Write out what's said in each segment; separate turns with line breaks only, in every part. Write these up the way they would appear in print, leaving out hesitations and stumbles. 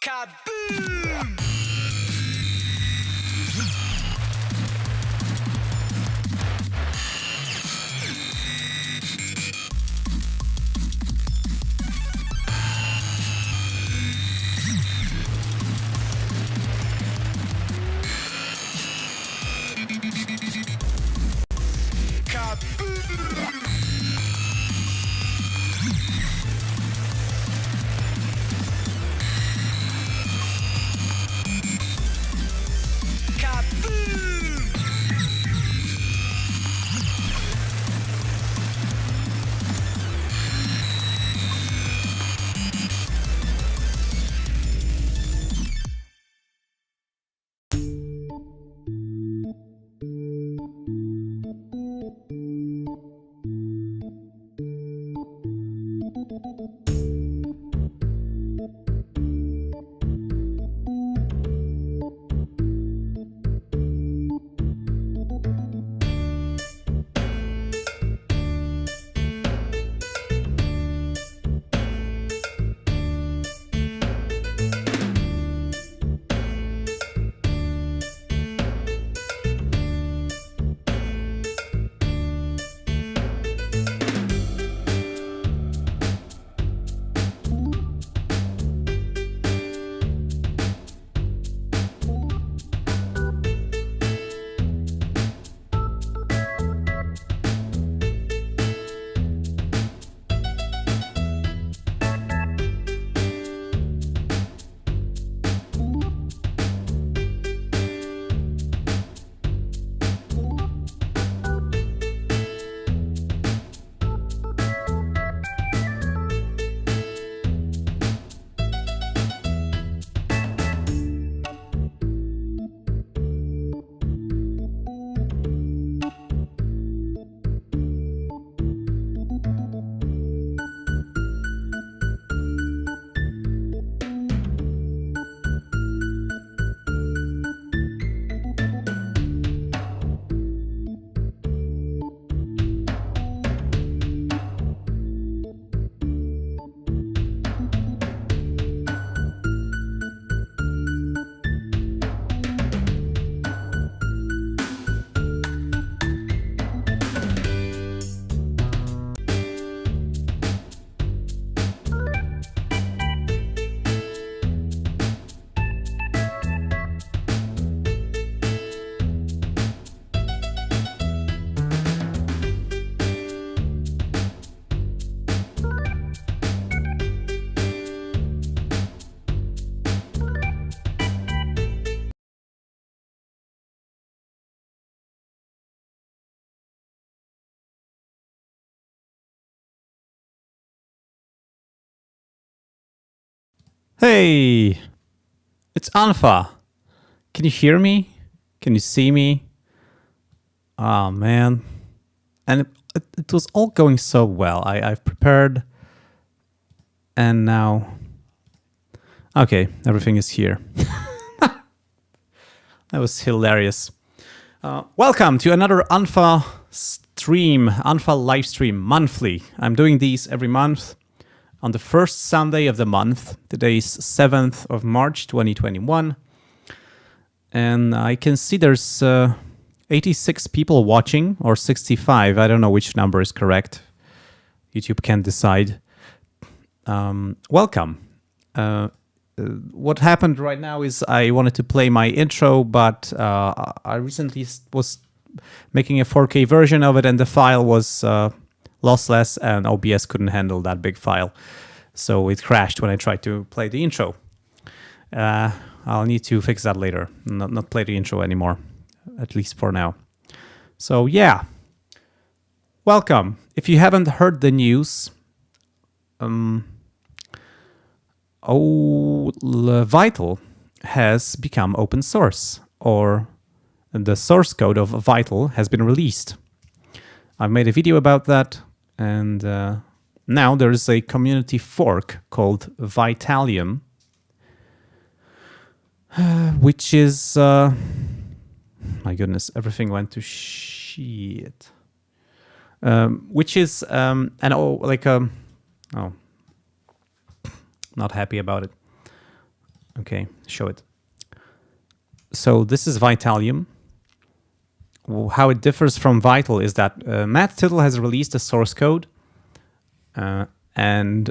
Kaboom!
Hey, it's unfa. Can you hear me? Can you see me? Oh man. And it was all going so well. I've prepared and now... Okay, everything is here. That was hilarious. Welcome to another unfa stream, unfa live stream monthly. I'm doing these every month on the first Sunday of the month. Today is 7th of March 2021. And I can see there's 86 people watching, or 65. I don't know which number is correct. YouTube can decide. Welcome. What happened right now is I wanted to play my intro, but I recently was making a 4K version of it, and the file was lossless, and OBS couldn't handle that big file. So it crashed when I tried to play the intro. I'll need to fix that later, not play the intro anymore, at least for now. So yeah, welcome. If you haven't heard the news, Vital has become open source, or the source code of Vital has been released. I've made a video about that, and now there's a community fork called Vitalium, which is... my goodness, everything went to shit. Which is not happy about it. Okay, show it. So this is Vitalium. How it differs from Vital is that Matt Tytel has released a source code, and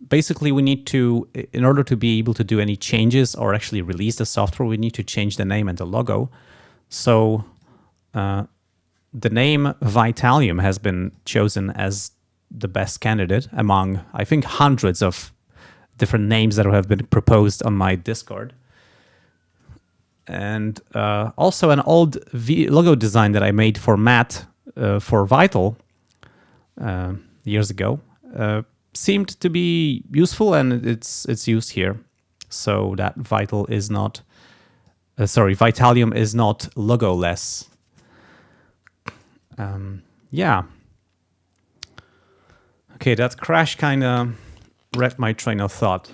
basically we need to, in order to be able to do any changes or actually release the software, we need to change the name and the logo. So the name Vitalium has been chosen as the best candidate among, I think, hundreds of different names that have been proposed on my Discord. And also an old logo design that I made for Matt for Vital years ago seemed to be useful, and it's used here. So that Vital is not, Vitalium is not logo-less. Yeah. Okay, that crash kind of wrecked my train of thought,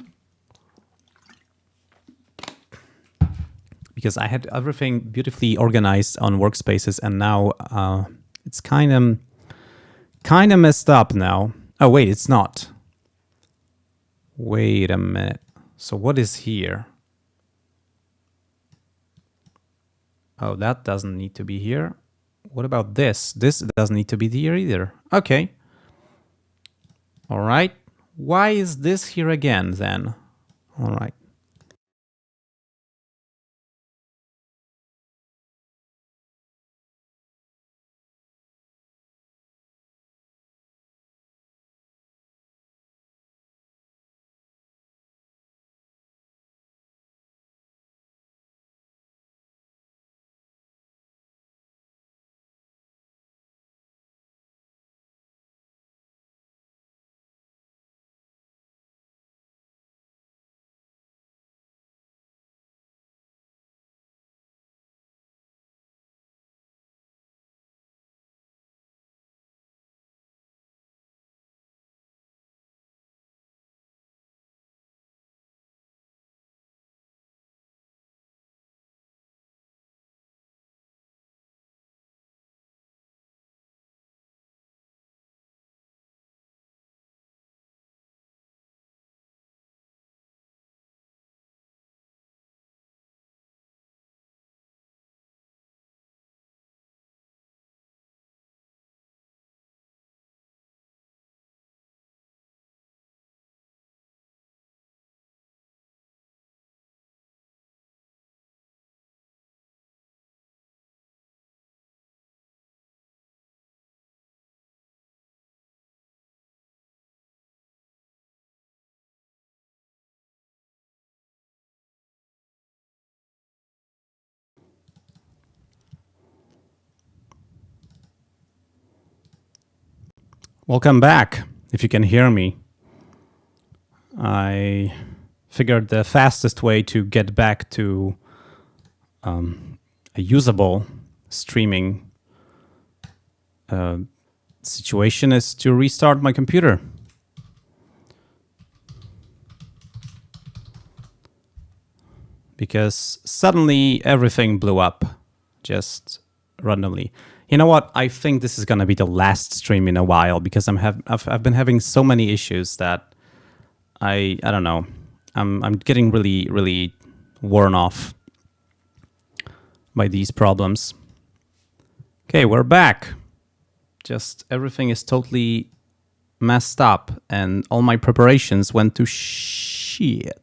because I had everything beautifully organized on workspaces, and now it's kind of messed up now. Oh wait, it's not. Wait a minute. So what is here? Oh, that doesn't need to be here. What about this? This doesn't need to be here either. Okay. All right. Why is this here again then? All right. Welcome back. If you can hear me, I figured the fastest way to get back to a usable streaming situation is to restart my computer. Because suddenly everything blew up just randomly. You know what? I think this is gonna be the last stream in a while because I've been having so many issues that I don't know. I'm getting really worn off by these problems. Okay, we're back. Just everything is totally messed up and all my preparations went to shit.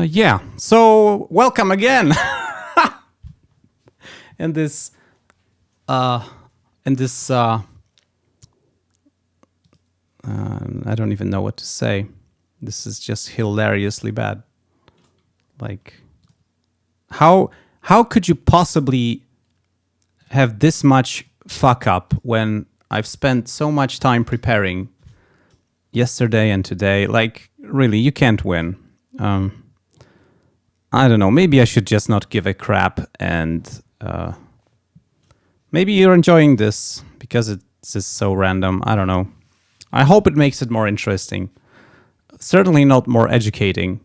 Yeah, so welcome again in this I don't even know what to say. This is just hilariously bad. Like, how could you possibly have this much fuck up when I've spent so much time preparing yesterday and today? Like, really, you can't win. I don't know, maybe I should just not give a crap, and maybe you're enjoying this because it's just so random. I don't know. I hope it makes it more interesting. Certainly not more educating,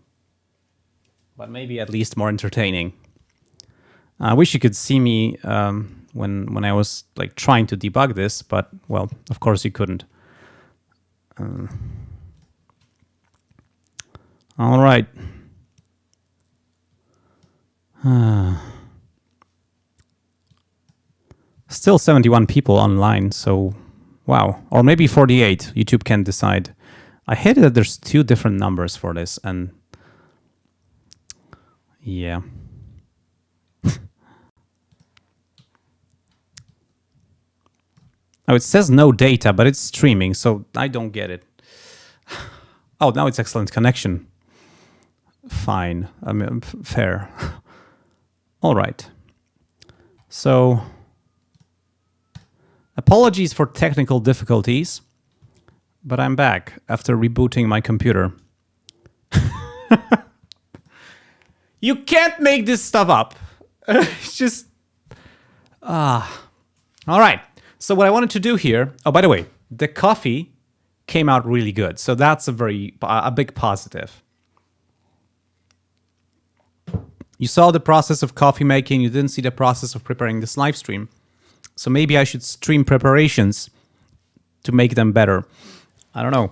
but maybe at least more entertaining. I wish you could see me when I was like trying to debug this, but well, of course you couldn't. All right. Still 71 people online, so wow. Or maybe 48. YouTube can decide. I hate that there's two different numbers for this, and yeah. Oh, it says no data, but it's streaming, so I don't get it. Oh, now it's excellent connection. Fine. I mean, fair. All right. So, apologies for technical difficulties, but I'm back after rebooting my computer. You can't make this stuff up. It's just... All right. So what I wanted to do here... Oh, by the way, the coffee came out really good. So that's a big positive. You saw the process of coffee making. You didn't see the process of preparing this live stream. So maybe I should stream preparations to make them better. I don't know.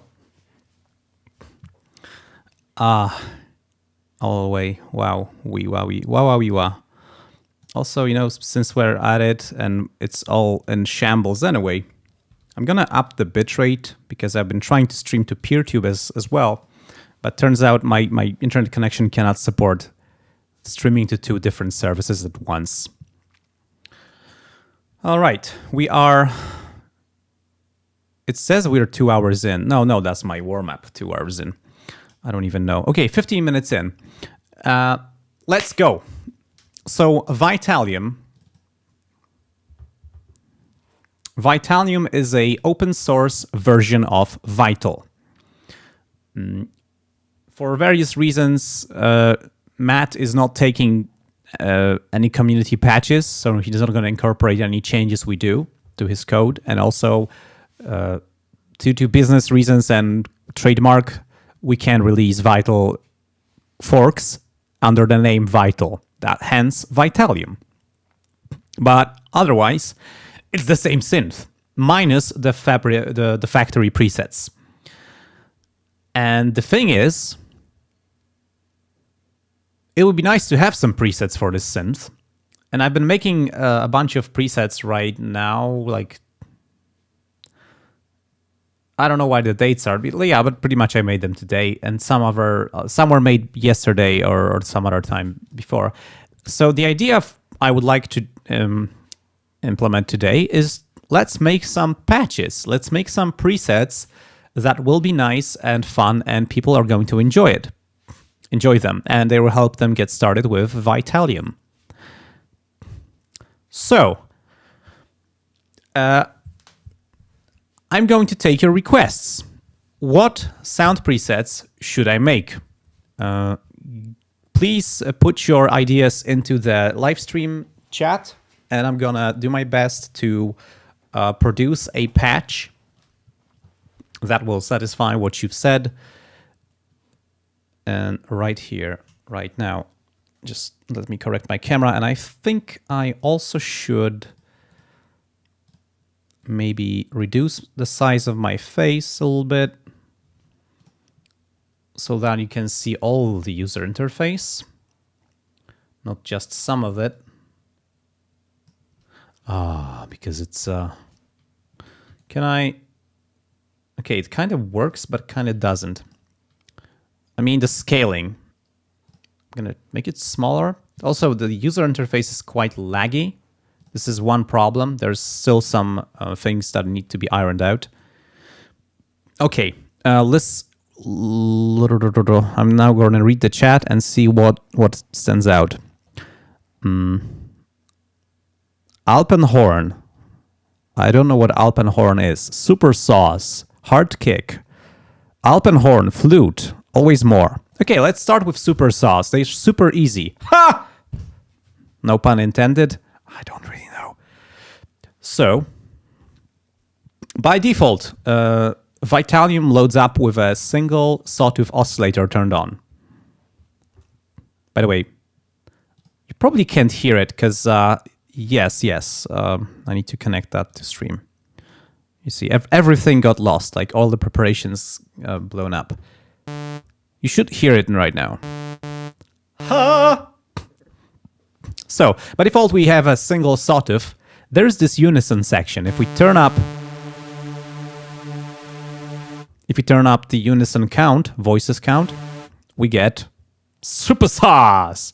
All the way. Wow. Wee. Also, you know, since we're at it and it's all in shambles anyway, I'm gonna up the bitrate because I've been trying to stream to PeerTube as well. But turns out my internet connection cannot support streaming to two different services at once. All right, it says we're 2 hours in. No, that's my warm-up, 2 hours in. I don't even know. Okay, 15 minutes in. Let's go. So Vitalium is a open source version of Vital. For various reasons, Matt is not taking any community patches, so he's not going to incorporate any changes we do to his code. And also, due to business reasons and trademark, we can release Vital forks under the name Vital. Hence, Vitalium. But otherwise, it's the same synth, minus the factory presets. And the thing is, it would be nice to have some presets for this synth. And I've been making a bunch of presets right now, like... I don't know why the dates are, but yeah, but pretty much I made them today, and some were made yesterday or some other time before. So the idea I would like to implement today is let's make some patches. Let's make some presets that will be nice and fun, and people are going to enjoy them, and they will help them get started with Vitalium. So, I'm going to take your requests. What sound presets should I make? Please put your ideas into the live stream chat, and I'm gonna do my best to produce a patch that will satisfy what you've said. And right here, right now, just let me correct my camera. And I think I also should maybe reduce the size of my face a little bit so that you can see all the user interface, not just some of it. Because it's, can I, okay, it kind of works, but kind of doesn't. I mean, the scaling, I'm gonna make it smaller. Also, the user interface is quite laggy. This is one problem. There's still some things that need to be ironed out. Okay, let's, I'm now going to read the chat and see what stands out. Alpenhorn. I don't know what Alpenhorn is. Super Sauce. Hard Kick. Alpenhorn. Flute. Always more. Okay, let's start with Super Sauce. They're super easy. Ha! No pun intended. I don't really know. So, by default, Vitalium loads up with a single sawtooth oscillator turned on. By the way, you probably can't hear it because, yes, I need to connect that to stream. You see, everything got lost, like all the preparations blown up. You should hear it right now. Ha! So, by default, we have a single sawtooth. There's this unison section. If we turn up the unison count, voices count, we get Super Sauce.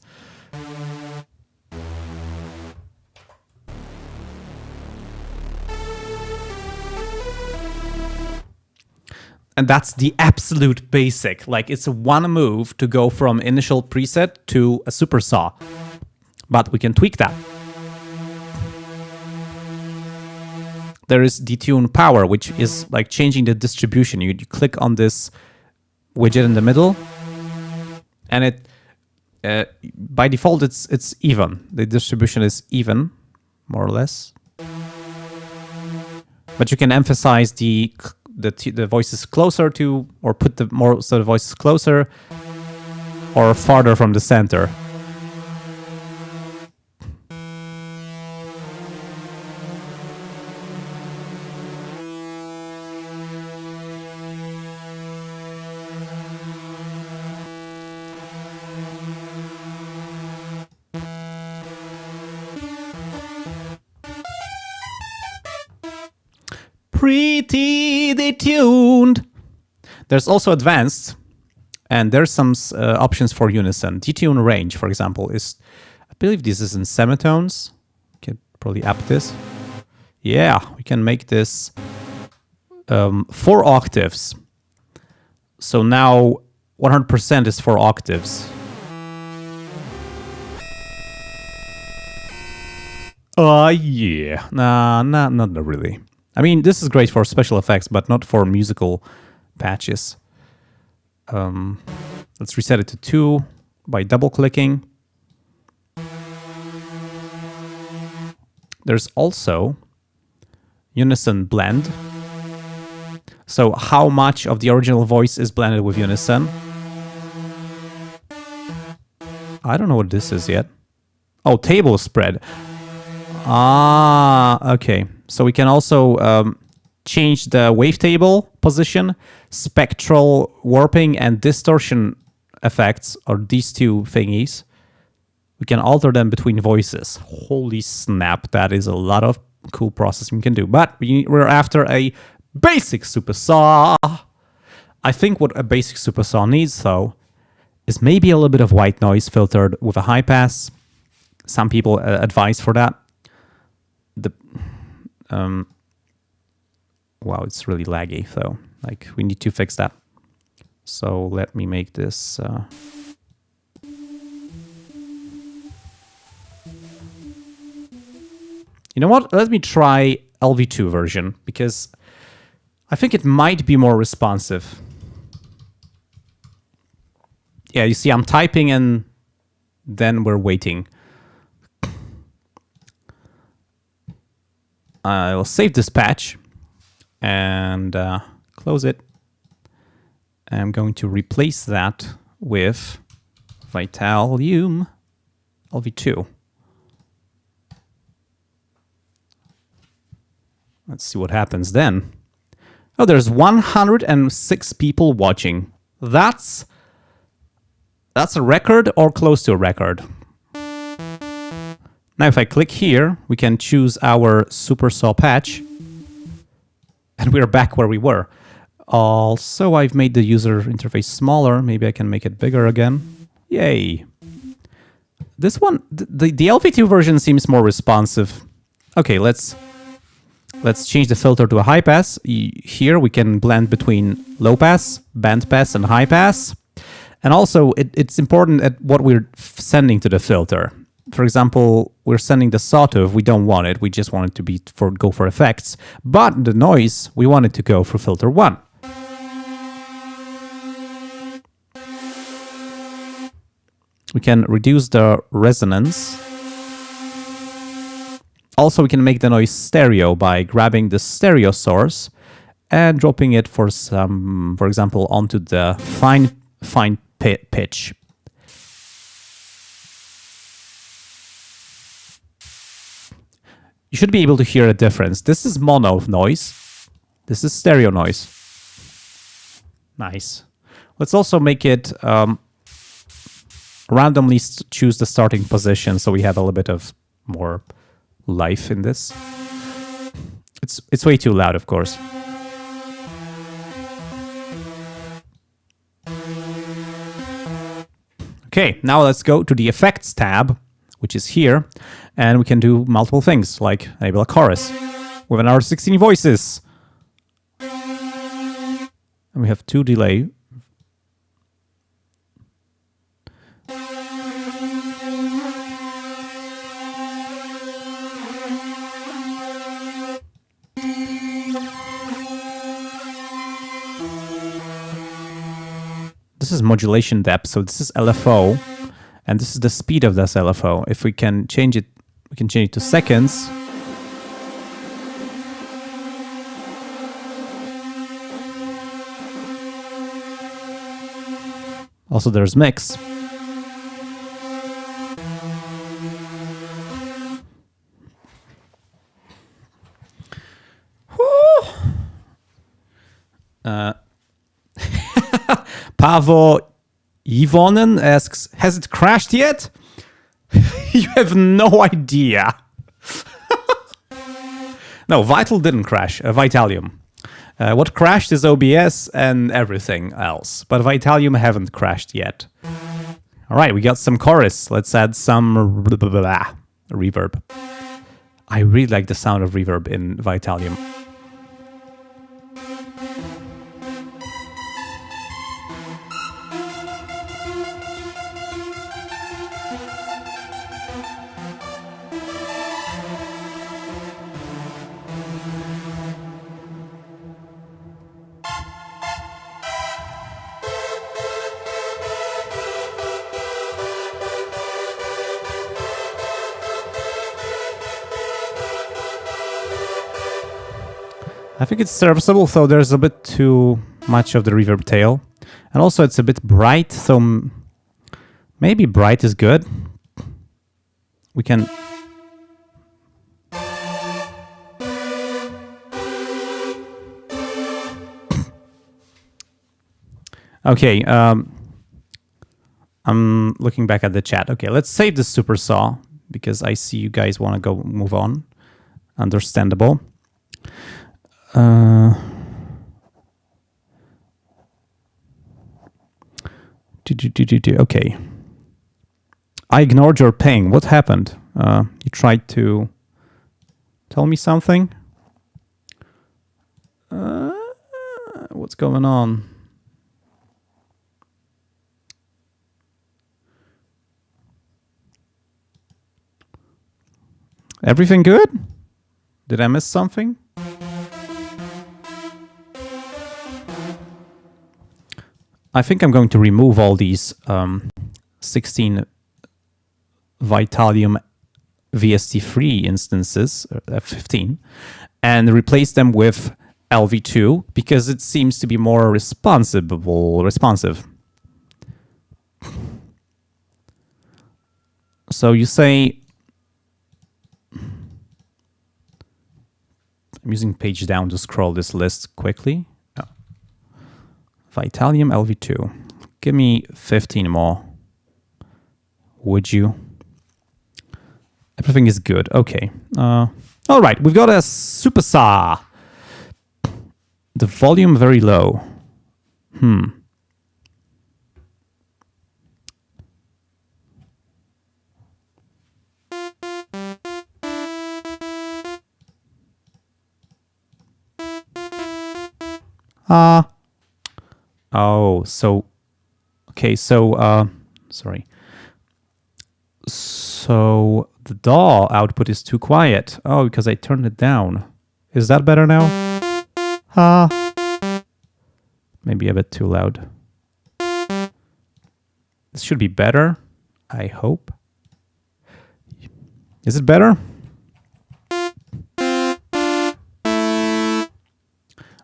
And that's the absolute basic. Like, it's one move to go from initial preset to a super saw. But we can tweak that. There is detune power, which is like changing the distribution. You click on this widget in the middle, and it by default it's even. The distribution is even, more or less. But you can emphasize the voices closer to, or put the more so the voices closer or farther from the center. Pretty detuned. There's also advanced, and there's some options for unison. Detune range, for example, is, I believe this is in semitones. Can probably up this. Yeah, we can make this 4 octaves. So now 100% is 4 octaves. Yeah. Nah, not really. I mean, this is great for special effects, but not for musical patches. Let's reset it to 2 by double-clicking. There's also unison blend. So how much of the original voice is blended with unison? I don't know what this is yet. Oh, table spread. Ah, okay. So we can also change the wavetable position, spectral warping, and distortion effects, or these two thingies. We can alter them between voices. Holy snap, that is a lot of cool processing we can do. But we're after a basic super saw. I think what a basic super saw needs, though, is maybe a little bit of white noise filtered with a high pass. Some people advise for that. Wow, it's really laggy, though. Like, we need to fix that. So let me make this... You know what? Let me try LV2 version, because I think it might be more responsive. Yeah, you see I'm typing and then we're waiting. I will save this patch and close it. I'm going to replace that with Vitalium LV2. Let's see what happens then. Oh, there's 106 people watching. That's a record or close to a record. Now if I click here, we can choose our Supersaw patch. And we're back where we were. Also, I've made the user interface smaller. Maybe I can make it bigger again. Yay. This one, the LV2 version seems more responsive. Okay, let's change the filter to a high pass. Here we can blend between low pass, band pass, and high pass. And also, it's important at what we're sending to the filter. For example, we're sending the sawtooth. We don't want it. We just want it to be go for effects. But the noise, we want it to go for filter 1. We can reduce the resonance. Also, we can make the noise stereo by grabbing the stereo source and dropping it for example, onto the fine pitch. You should be able to hear a difference. This is mono noise. This is stereo noise. Nice. Let's also make it randomly choose the starting position so we have a little bit of more life in this. It's way too loud, of course. Okay, now let's go to the effects tab, which is here, and we can do multiple things, like enable a chorus with an R16 voices. And we have 2 delay. This is modulation depth, so this is LFO, and this is the speed of this LFO. If we can change it, we can change it to seconds. Also, there's mix. Pavo Ivonen asks, has it crashed yet? You have no idea. No, Vital didn't crash. Vitalium. What crashed is OBS and everything else. But Vitalium haven't crashed yet. All right, we got some chorus. Let's add some reverb. I really like the sound of reverb in Vitalium. I think it's serviceable, though there's a bit too much of the reverb tail. And also it's a bit bright, so maybe bright is good. We can... Okay, I'm looking back at the chat. Okay, let's save the Supersaw, because I see you guys want to move on. Understandable. Okay. I ignored your ping. What happened? You tried to tell me something? What's going on? Everything good? Did I miss something? I think I'm going to remove all these 16 Vitalium VST3 instances, 15, and replace them with LV2 because it seems to be more responsive. So you say, I'm using page down to scroll this list quickly. Oh. Vitalium LV2. Give me 15 more. Would you? Everything is good. Okay. All right. We've got a super saw. The volume very low. Oh, so, okay, so, sorry. So the DAW output is too quiet. Oh, because I turned it down. Is that better now? Maybe a bit too loud. This should be better, I hope. Is it better?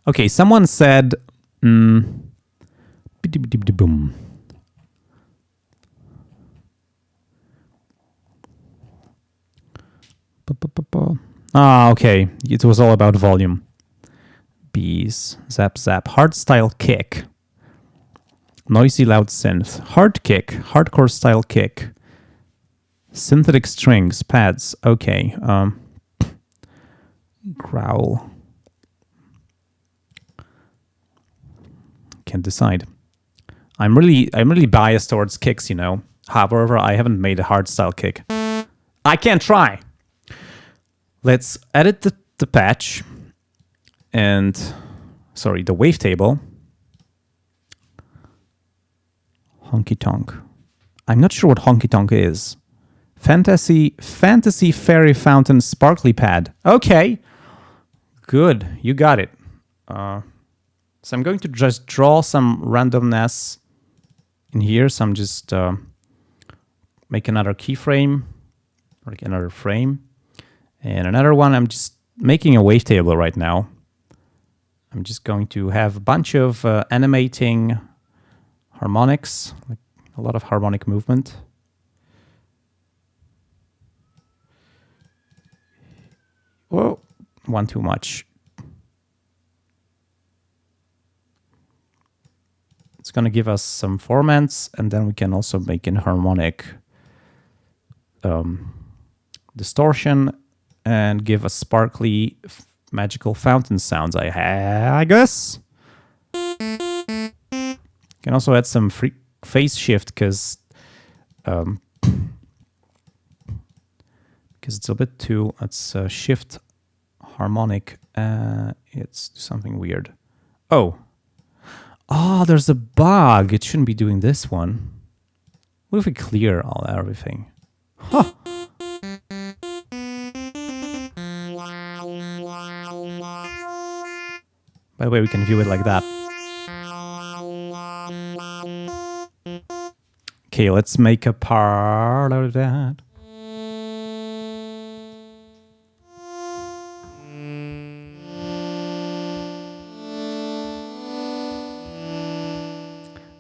Okay, someone said, boom. Okay. It was all about volume. Bees. Zap, zap. Hardstyle kick. Noisy, loud synth. Hard kick. Hardcore style kick. Synthetic strings. Pads. Okay. Growl. Can't decide. I'm really biased towards kicks, you know. However, I haven't made a hardstyle kick. I can try. Let's edit the patch and, sorry, the wavetable. Honky tonk. I'm not sure what honky tonk is. Fantasy fairy fountain sparkly pad. Okay. Good. You got it. So I'm going to just draw some randomness in here. So I'm just make another keyframe, like another frame. And another one, I'm just making a wavetable right now. I'm just going to have a bunch of animating harmonics, like a lot of harmonic movement. Whoa, one too much. It's going to give us some formants, and then we can also make an harmonic distortion and give us sparkly magical fountain sounds, I guess. Can also add some phase shift because it's a bit too, let's shift harmonic. It's something weird. Oh, there's a bug. It shouldn't be doing this one. What if we clear everything? Huh. By the way, we can view it like that. Okay, let's make a part of that.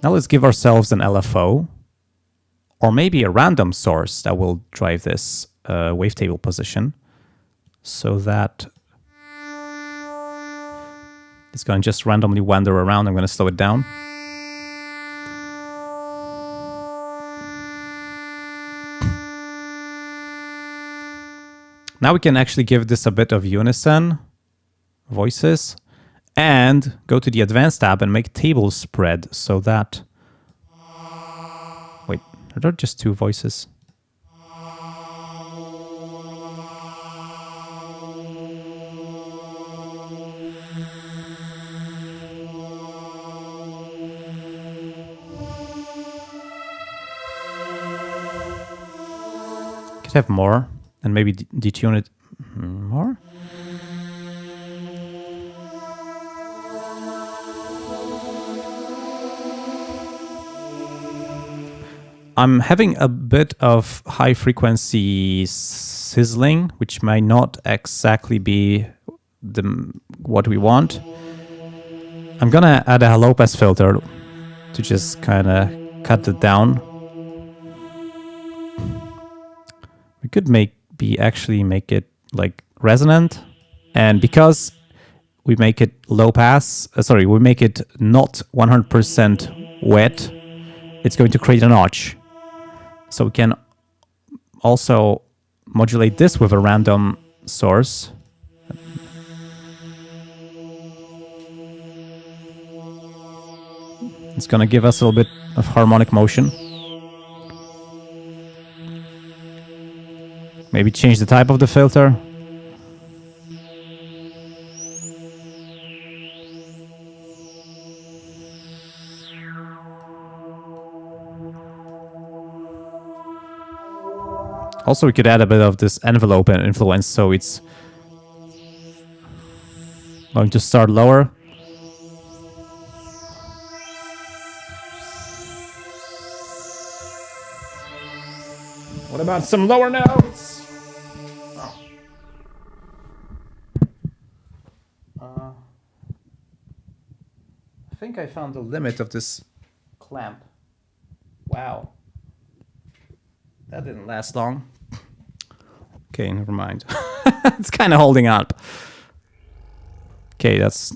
Now let's give ourselves an LFO, or maybe a random source that will drive this wavetable position, so that it's going to just randomly wander around. I'm going to slow it down. Now we can actually give this a bit of unison voices and go to the advanced tab and make table spread so that... Wait, are there just two voices? Could have more and maybe detune it more. I'm having a bit of high frequency sizzling, which might not exactly be what we want. I'm gonna add a low pass filter to just kind of cut it down. We could actually make it like resonant, and because we make it low pass, we make it not 100% wet, it's going to create a notch. So we can also modulate this with a random source. It's going to give us a little bit of harmonic motion. Maybe change the type of the filter. Also, we could add a bit of this envelope and influence, so it's going to start lower. What about some lower notes? Oh. I think I found the limit of this clamp. Wow. That didn't last long. Okay, never mind. It's kind of holding up. Okay, that's...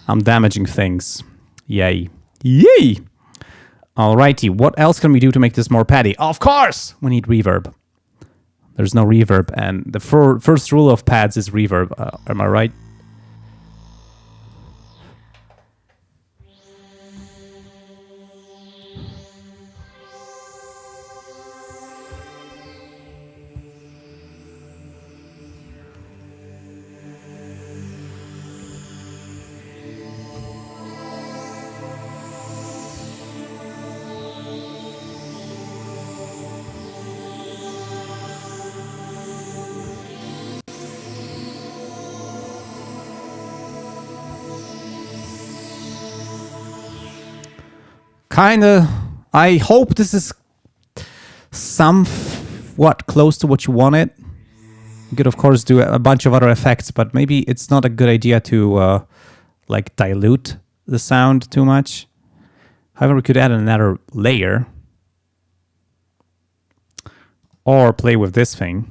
I'm damaging things. Yay. Yay! Alrighty, what else can we do to make this more patty? Of course! We need reverb. There's no reverb, and the first rule of pads is reverb. Am I right? Kinda. I hope this is somewhat close to what you wanted. You could, of course, do a bunch of other effects, but maybe it's not a good idea to like dilute the sound too much. However, we could add another layer or play with this thing.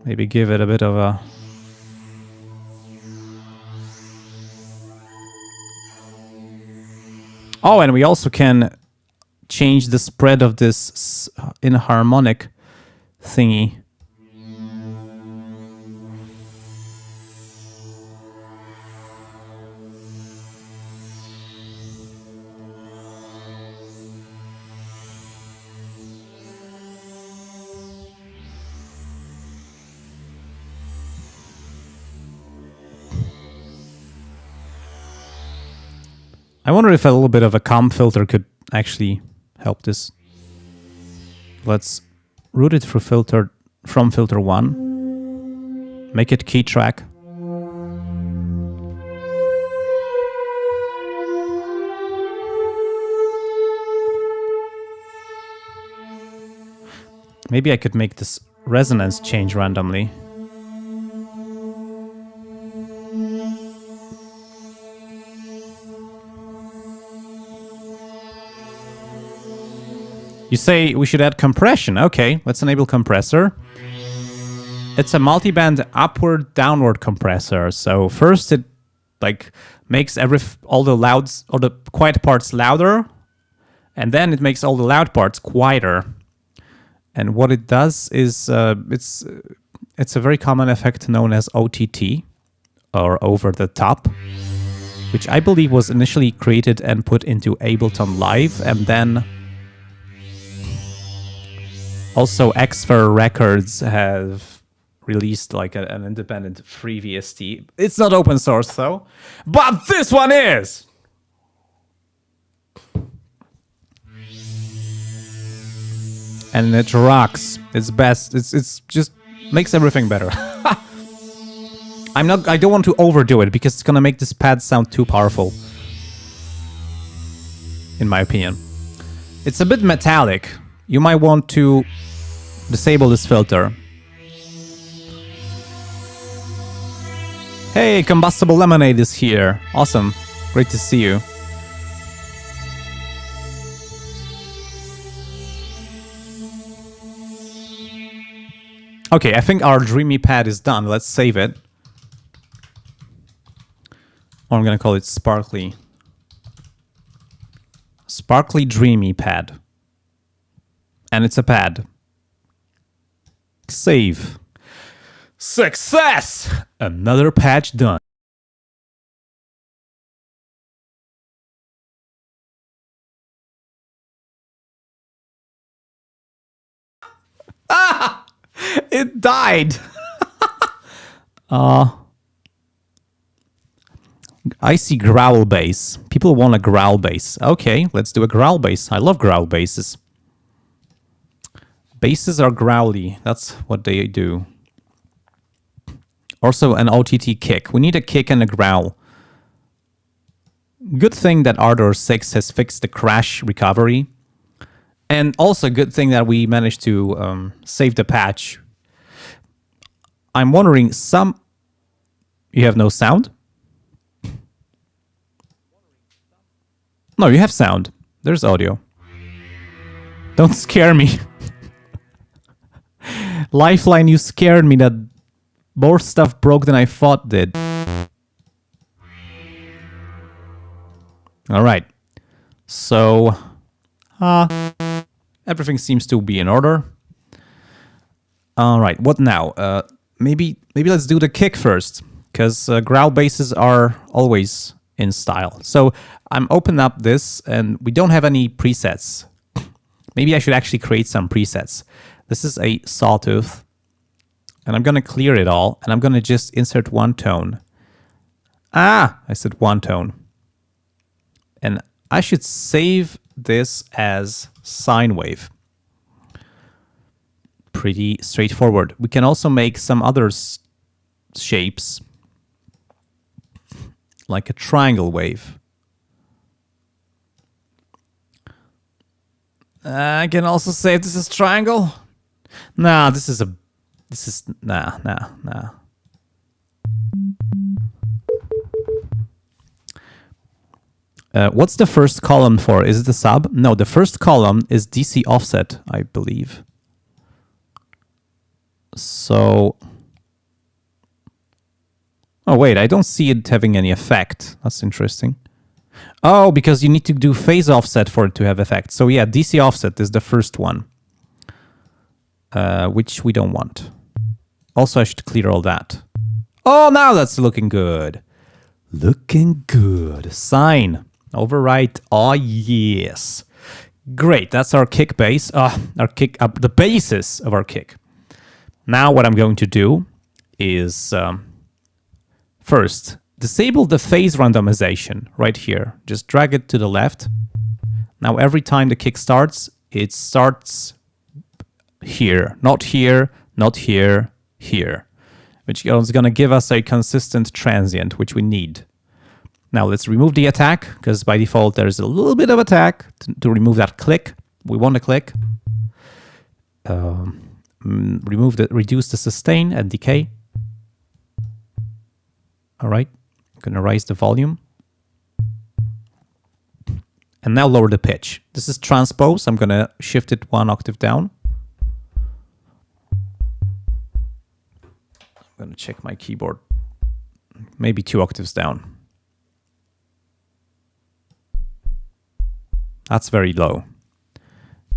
Maybe give it a bit of a... Oh, and we also can change the spread of this inharmonic thingy. I wonder if a little bit of a comp filter could actually help this. Let's route it through from filter 1. Make it key track. Maybe I could make this resonance change randomly. You say we should add compression. Okay, let's enable compressor. It's a multi-band upward-downward compressor. So first it like makes all the quiet parts louder, and then it makes all the loud parts quieter. And what it does is it's a very common effect known as OTT, or over the top, which I believe was initially created and put into Ableton Live, and then also Xfer Records have released like an independent free VST. It's not open source though, but this one is! And it rocks. It's best. It's just Makes everything better. I don't want to overdo it because it's gonna make this pad sound too powerful. In my opinion. It's a bit metallic. You might want to disable this filter. Hey, Combustible Lemonade is here. Awesome. Great to see you. Okay, I think our dreamy pad is done. Let's save it. Or I'm gonna call it Sparkly. Sparkly Dreamy Pad. And it's a pad. Save. Success! Another patch done. Ah! It died! I see growl bass. People want a growl bass. Okay, let's do a growl bass. I love growl basses. Basses are growly. That's what they do. Also an OTT kick. We need a kick and a growl. Good thing that Ardour 6 has fixed the crash recovery. And also good thing that we managed to save the patch. I'm wondering, You have no sound? No, you have sound. There's audio. Don't scare me. Lifeline, you scared me that more stuff broke than I thought did. Alright. So... everything seems to be in order. Alright, what now? Maybe let's do the kick first. Because growl basses are always in style. So I'm opening up this and we don't have any presets. Maybe I should actually create some presets. This is a sawtooth and I'm gonna clear it all and I'm gonna just insert one tone. I said one tone. And I should save this as sine wave. Pretty straightforward. We can also make some other shapes like a triangle wave. I can also say this is triangle. Nah, nah. What's the first column for? Is it the sub? No, the first column is DC offset, I believe. So... Oh, wait, I don't see it having any effect. That's interesting. Oh, because you need to do phase offset for it to have effect. So yeah, DC offset is the first one. Which we don't want. Also, I should clear all that. Oh, now that's looking good. Looking good. Sine. Overwrite. Oh, yes. Great, that's our kick bass. Our kick up, the basis of our kick. Now what I'm going to do is... first, disable the phase randomization right here. Just drag it to the left. Now every time the kick starts, it starts here. Not here, not here, here. Which is going to give us a consistent transient, which we need. Now let's remove the attack, because by default there's a little bit of attack. To remove that click, we want a click. Reduce the sustain and decay. All right, I'm going to raise the volume. And now lower the pitch. This is transpose. I'm going to shift it one octave down. I'm going to check my keyboard. Maybe 2 octaves down. That's very low,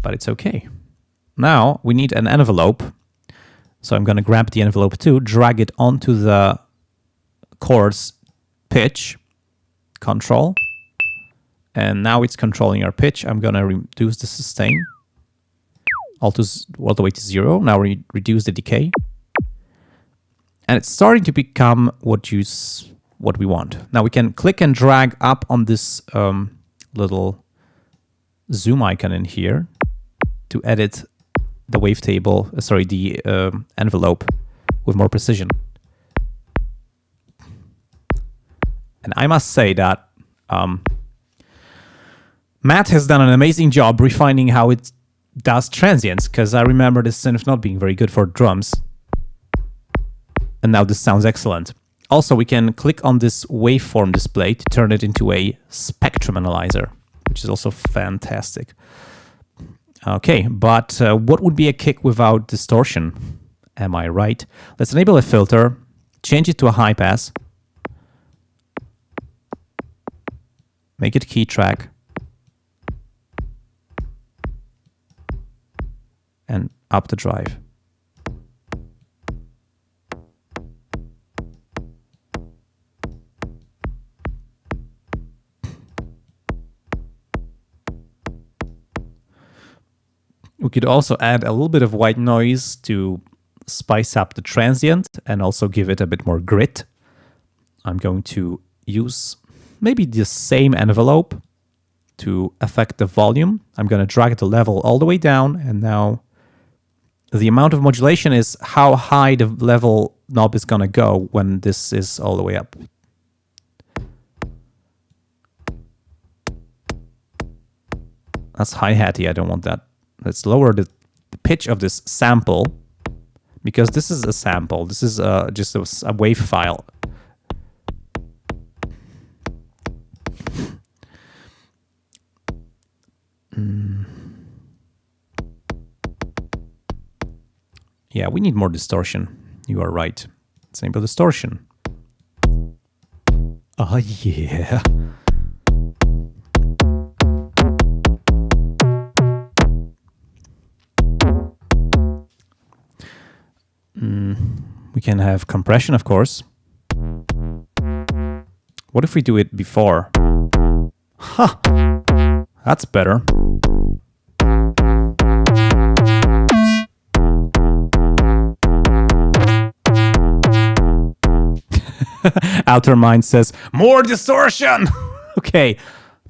but it's okay. Now we need an envelope. So I'm going to grab the envelope too, drag it onto the chord's pitch, control, and now it's controlling our pitch. I'm gonna reduce the sustain all the way to 0. Now we reduce the decay, and it's starting to become what we want. Now we can click and drag up on this little zoom icon in here to edit the wavetable. The envelope. with more precision. And I must say that Matt has done an amazing job refining how it does transients, because I remember this synth not being very good for drums. And now this sounds excellent. Also, we can click on this waveform display to turn it into a spectrum analyzer, which is also fantastic. Okay, but what would be a kick without distortion? Am I right? Let's enable a filter, change it to a high pass, make it key track, and up the drive. We could also add a little bit of white noise to spice up the transient and also give it a bit more grit. I'm going to use maybe the same envelope to affect the volume. I'm going to drag the level all the way down, and now the amount of modulation is how high the level knob is going to go when this is all the way up. That's hi-hatty, I don't want that. Let's lower the pitch of this sample, because this is a sample. This is just a wave file. Yeah, we need more distortion. You are right. Let's enable distortion. Oh, yeah. We can have compression, of course. What if we do it before? Huh! That's better. Outer Mind says, more distortion! Okay.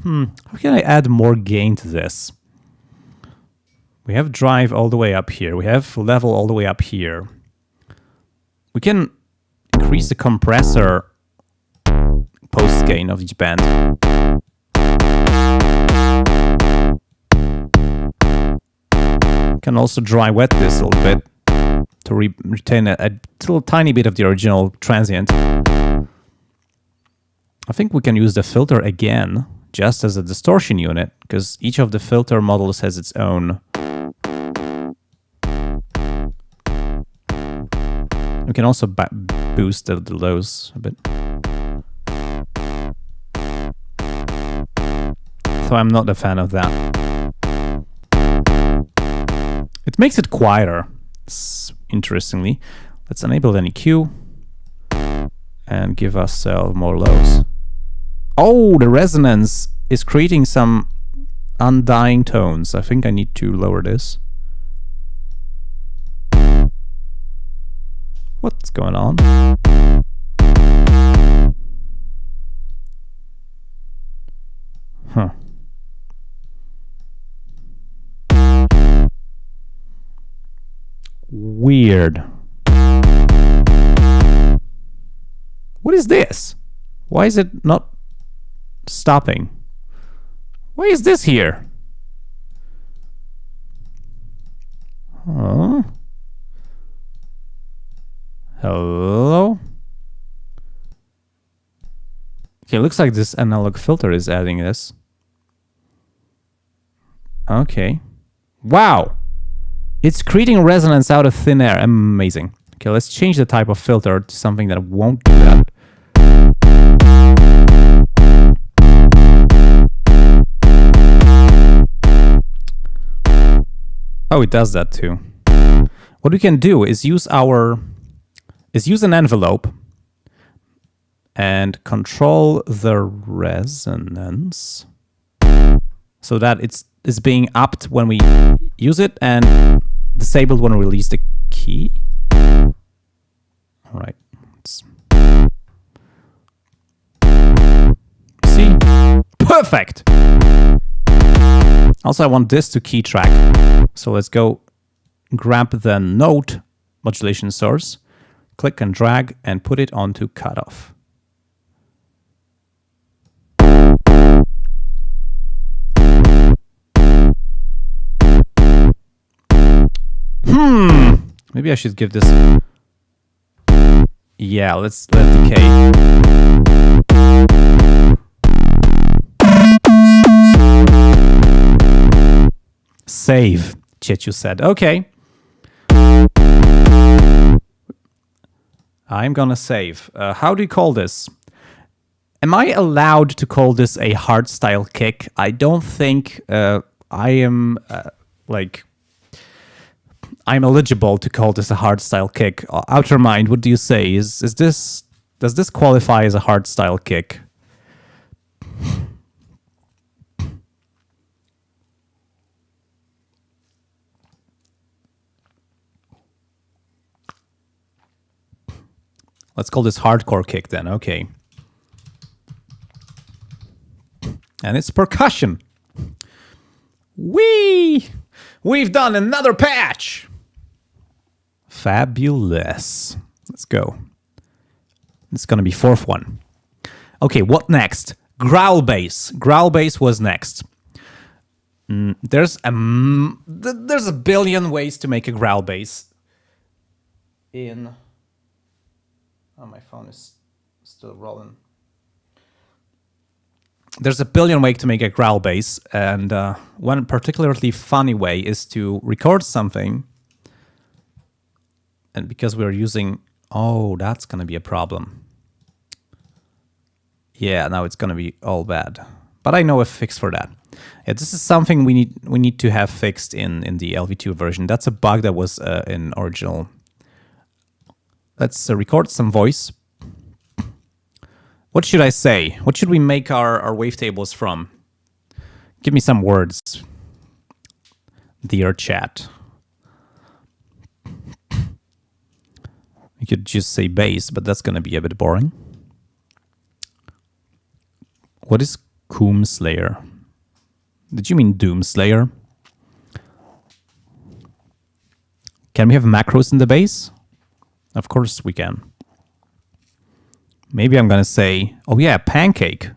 How can I add more gain to this? We have drive all the way up here. We have level all the way up here. We can increase the compressor post gain of each band. Can also dry wet this a little bit to retain a little tiny bit of the original transient. I think we can use the filter again just as a distortion unit, because each of the filter models has its own. We can also boost the lows a bit. So I'm not a fan of that. It makes it quieter, interestingly. Let's enable an EQ and give ourselves more lows. Oh, the resonance is creating some undying tones. I think I need to lower this. What's going on? Huh. Weird. What is this? Why is it not stopping? Why is this here? Huh? Hello? Okay, looks like this analog filter is adding this. Okay. Wow! It's creating resonance out of thin air. Amazing. Okay, let's change the type of filter to something that won't do that. Oh, it does that too. What we can do is use an envelope and control the resonance so that it's being upped when we use it and disabled when we release the key. All right. See? Perfect! Also, I want this to key track. So let's go grab the note modulation source, click and drag and put it onto cutoff. Maybe I should give this... Yeah, let's let decay. Save, Chechu said. Okay. I'm gonna save. How do you call this? Am I allowed to call this a hardstyle kick? I don't think I am I'm eligible to call this a hardstyle kick. Outer Mind, what do you say? Does this qualify as a hardstyle kick? Let's call this hardcore kick then. Okay. And it's percussion. We've done another patch. Fabulous. Let's go. It's gonna be fourth one. Okay, what next? Growl bass. Growl bass was next. There's a billion ways to make a growl bass. Oh, my phone is still rolling. There's a billion ways to make a growl bass, and one particularly funny way is to record something. And because we're using... Oh, that's going to be a problem. Yeah, now it's going to be all bad. But I know a fix for that. Yeah, this is something we need to have fixed in the LV2 version. That's a bug that was in original. Let's record some voice. What should I say? What should we make our wavetables from? Give me some words, dear chat. You could just say bass, but that's going to be a bit boring. What is Coomslayer? Did you mean Doomslayer? Can we have macros in the bass? Of course we can. Maybe I'm going to say, oh yeah, pancake.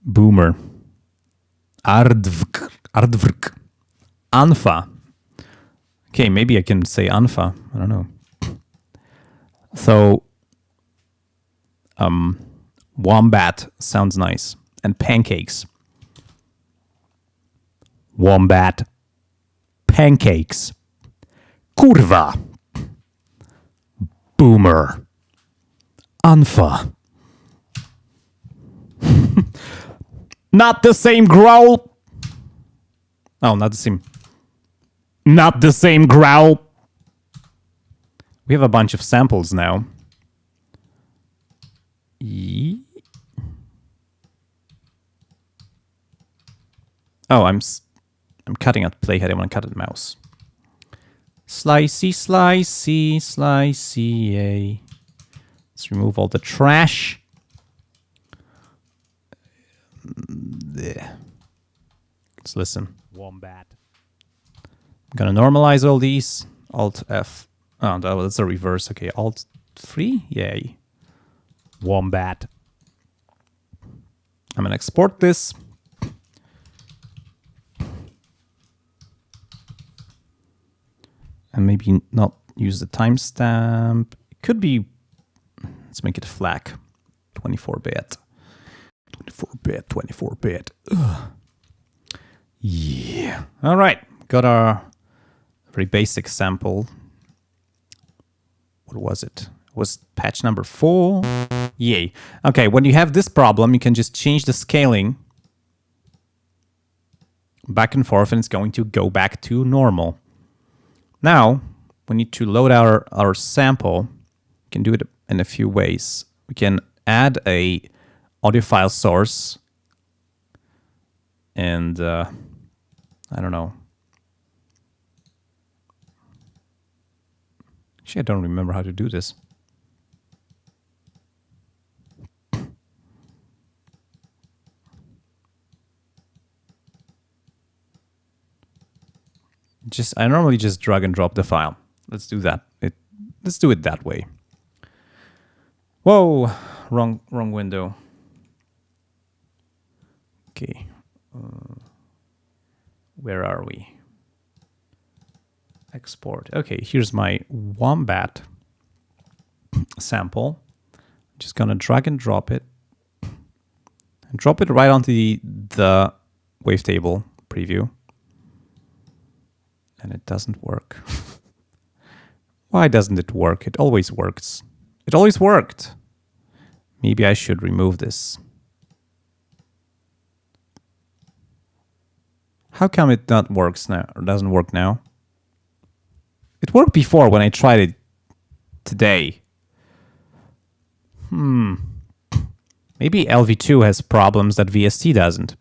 Boomer. Ardvrk. Unfa. Okay, maybe I can say unfa. I don't know. So, wombat sounds nice. And pancakes. Wombat. Pancakes. Kurva. Boomer. Unfa. Not the same growl. Oh, not the same. Not the same growl. We have a bunch of samples now. Oh, I'm cutting out playhead. I want to cut at mouse. Slicey, slicey, slicey. Let's remove all the trash. There. Let's listen. Wombat. I'm gonna normalize all these. Alt F. Oh, that's a reverse. Okay, Alt 3. Yay. Wombat. I'm gonna export this. And maybe not use the timestamp. It could be. Let's make it FLAC. 24-bit. 24-bit, 24-bit. Yeah. All right. Got our very basic sample. What was it? It was patch number 4. Yay. Okay, when you have this problem, you can just change the scaling back and forth, and it's going to go back to normal. Now, we need to load our sample. We can do it in a few ways. We can add a audio file source, and I don't know. Actually, I don't remember how to do this. I normally just drag and drop the file. Let's do that. Let's do it that way. Whoa, wrong window. Okay, where are we? Export. Okay, here's my wombat sample. I'm just gonna drag and drop it, and drop it right onto the wavetable preview, and it doesn't work. Why doesn't it work? It always works. It always worked. Maybe I should remove this. How come it not works now, or doesn't work now? It worked before when I tried it today. Maybe LV2 has problems that VST doesn't.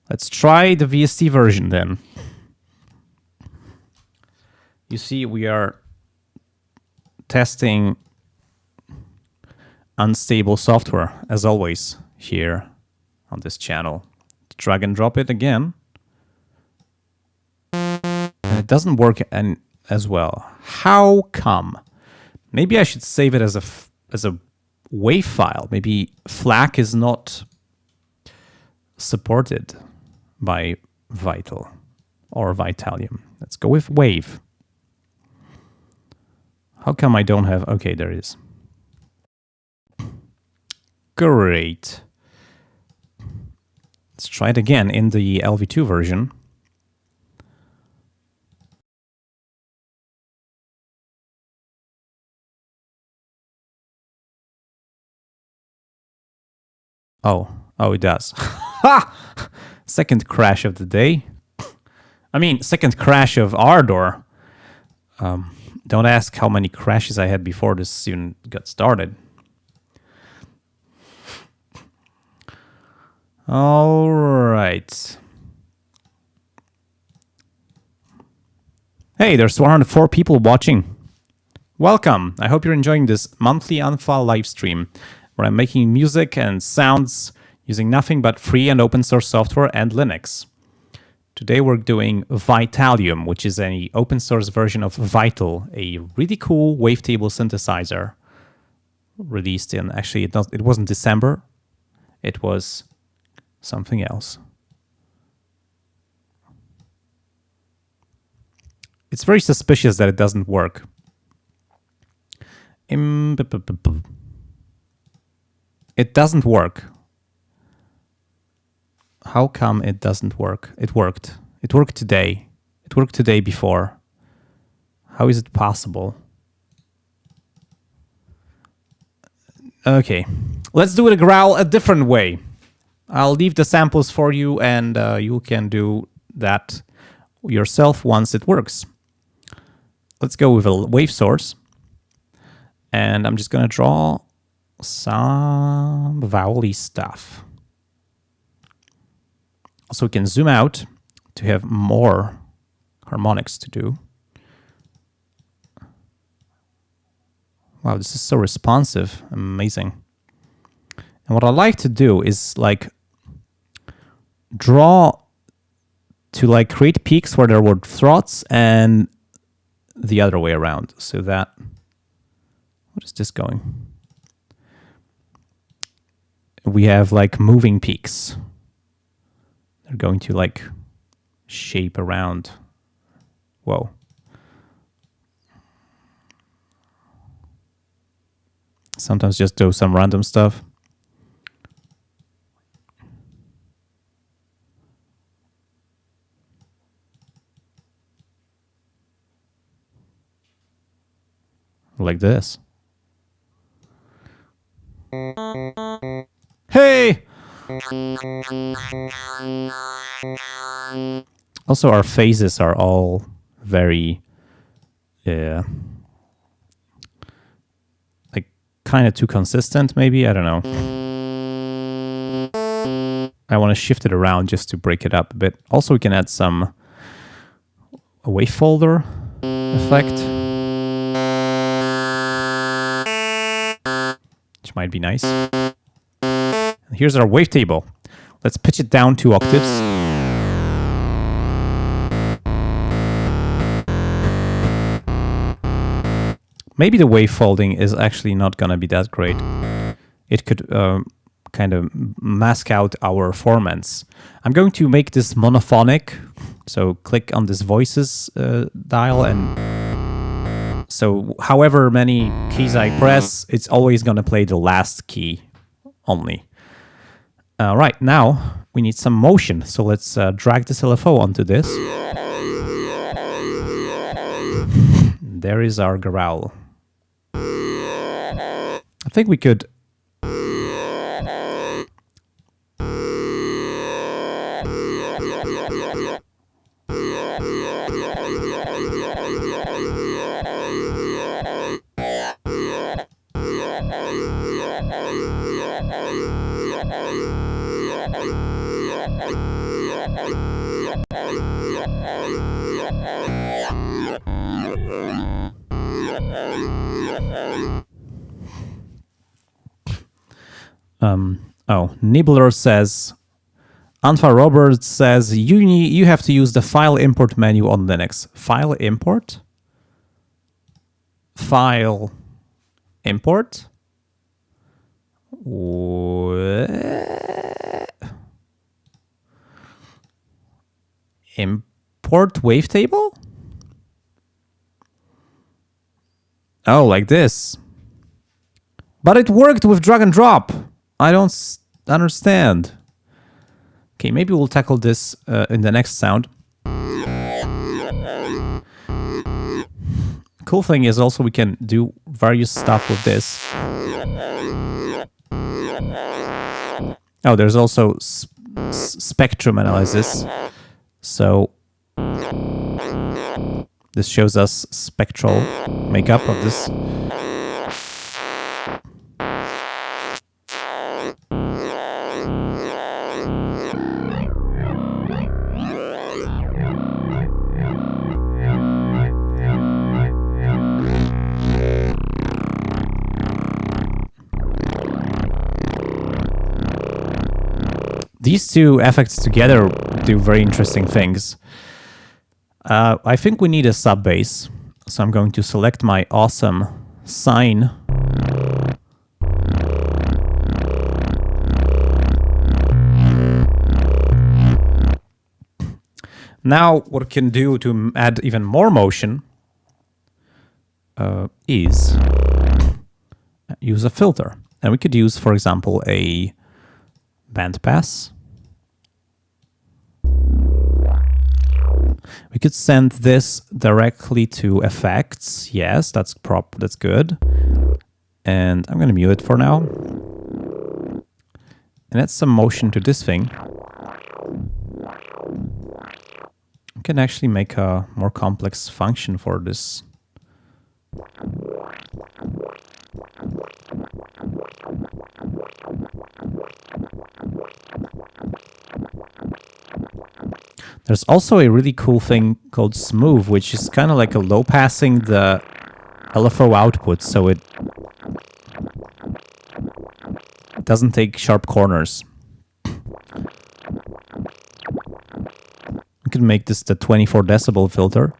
Let's try the VST version then. You see, we are testing unstable software, as always, here on this channel. Drag and drop it again. And it doesn't work as well. How come? Maybe I should save it as a WAV file. Maybe FLAC is not supported by Vital or Vitalium. Let's go with WAV. How come I don't have... Okay, there it is. Great. Let's try it again in the LV2 version. Oh, it does. Ha! Second crash of the day. I mean, second crash of Ardour. Don't ask how many crashes I had before this even got started. All right. Hey, there's 104 people watching. Welcome. I hope you're enjoying this monthly unfa live stream, where I'm making music and sounds using nothing but free and open source software and Linux. Today we're doing Vitalium, which is an open source version of Vital, a really cool wavetable synthesizer released in, actually it wasn't December, it was something else. It's very suspicious that it doesn't work. It doesn't work. How come it doesn't work? It worked. It worked today. It worked today before. How is it possible? Okay, let's do it a Growl a different way. I'll leave the samples for you, and you can do that yourself once it works. Let's go with a wave source, and I'm just gonna draw some vowel-y stuff. Also, we can zoom out to have more harmonics to do. Wow, this is so responsive, amazing. And what I like to do is like draw to like create peaks where there were throats and the other way around. So that, what is this going? We have like moving peaks. They're going to like shape around. Whoa. Sometimes just do some random stuff. Like this. Hey! Also, our phases are all very, like, kind of too consistent, maybe? I don't know. I want to shift it around just to break it up a bit. Also, we can add some wave folder effect, which might be nice. And here's our wavetable. Let's pitch it down 2 octaves. Maybe the wave folding is actually not going to be that great. It could kind of mask out our formants. I'm going to make this monophonic. So click on this voices dial, and so however many keys I press, it's always going to play the last key only. Right, now we need some motion. So let's drag this LFO onto this. There is our growl. I think we could... Nibbler says, Unfa Robert says, you have to use the file import menu on Linux. File import? File import? Import wavetable? Oh, like this. But it worked with drag and drop. I don't understand. Okay, maybe we'll tackle this in the next sound. Cool thing is also we can do various stuff with this. Oh, there's also spectrum analysis. So this shows us spectral makeup of this. These two effects together do very interesting things. I think we need a sub bass, so I'm going to select my awesome sine. Now, what we can do to add even more motion is use a filter. And we could use, for example, a bandpass. We could send this directly to effects. Yes, that's good. And I'm going to mute it for now. And add some motion to this thing. We can actually make a more complex function for this. There's also a really cool thing called smooth, which is kind of like a low passing the LFO output, so it doesn't take sharp corners. We can make this the 24 decibel filter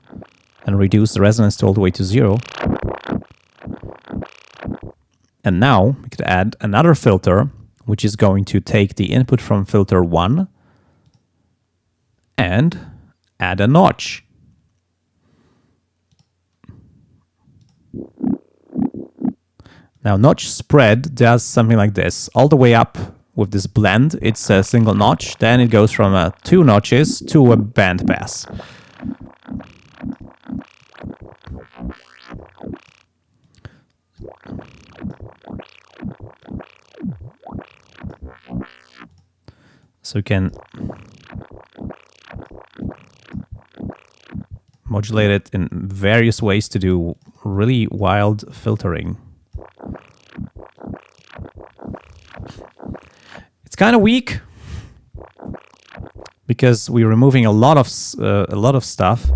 and reduce the resonance all the way to 0. And now we could add another filter, which is going to take the input from filter 1 and add a notch. Now, notch spread does something like this. All the way up with this blend, it's a single notch. Then it goes from 2 notches to a bandpass. So you can modulate it in various ways to do really wild filtering. It's kind of weak because we're removing a lot of stuff.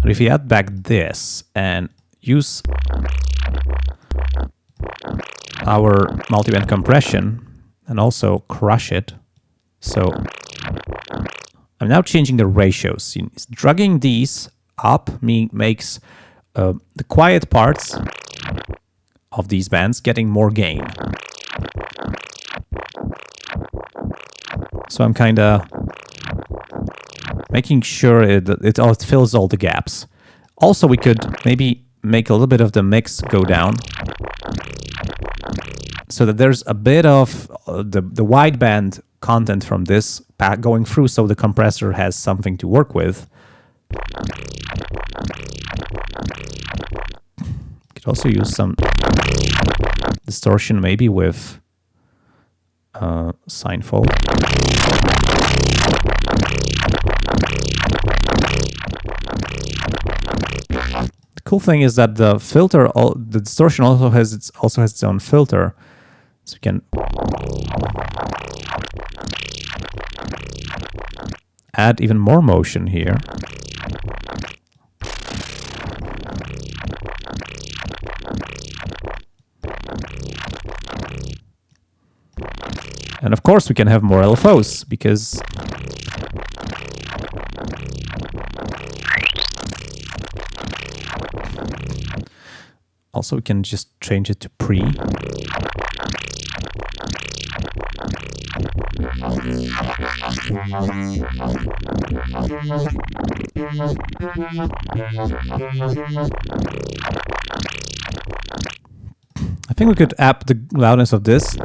But if you add back this and use our multiband compression and also crush it, so I'm now changing the ratios. Dragging these up makes the quiet parts of these bands getting more gain. So I'm kind of making sure it fills all the gaps. Also, we could maybe make a little bit of the mix go down so that there's a bit of the wideband content from this going through, so the compressor has something to work with. Could also use some distortion maybe with sine fold. The cool thing is that the filter, the distortion also has its own filter, so we can add even more motion here. And of course we can have more LFOs, because also we can just change it to pre. I think we could up the loudness of this.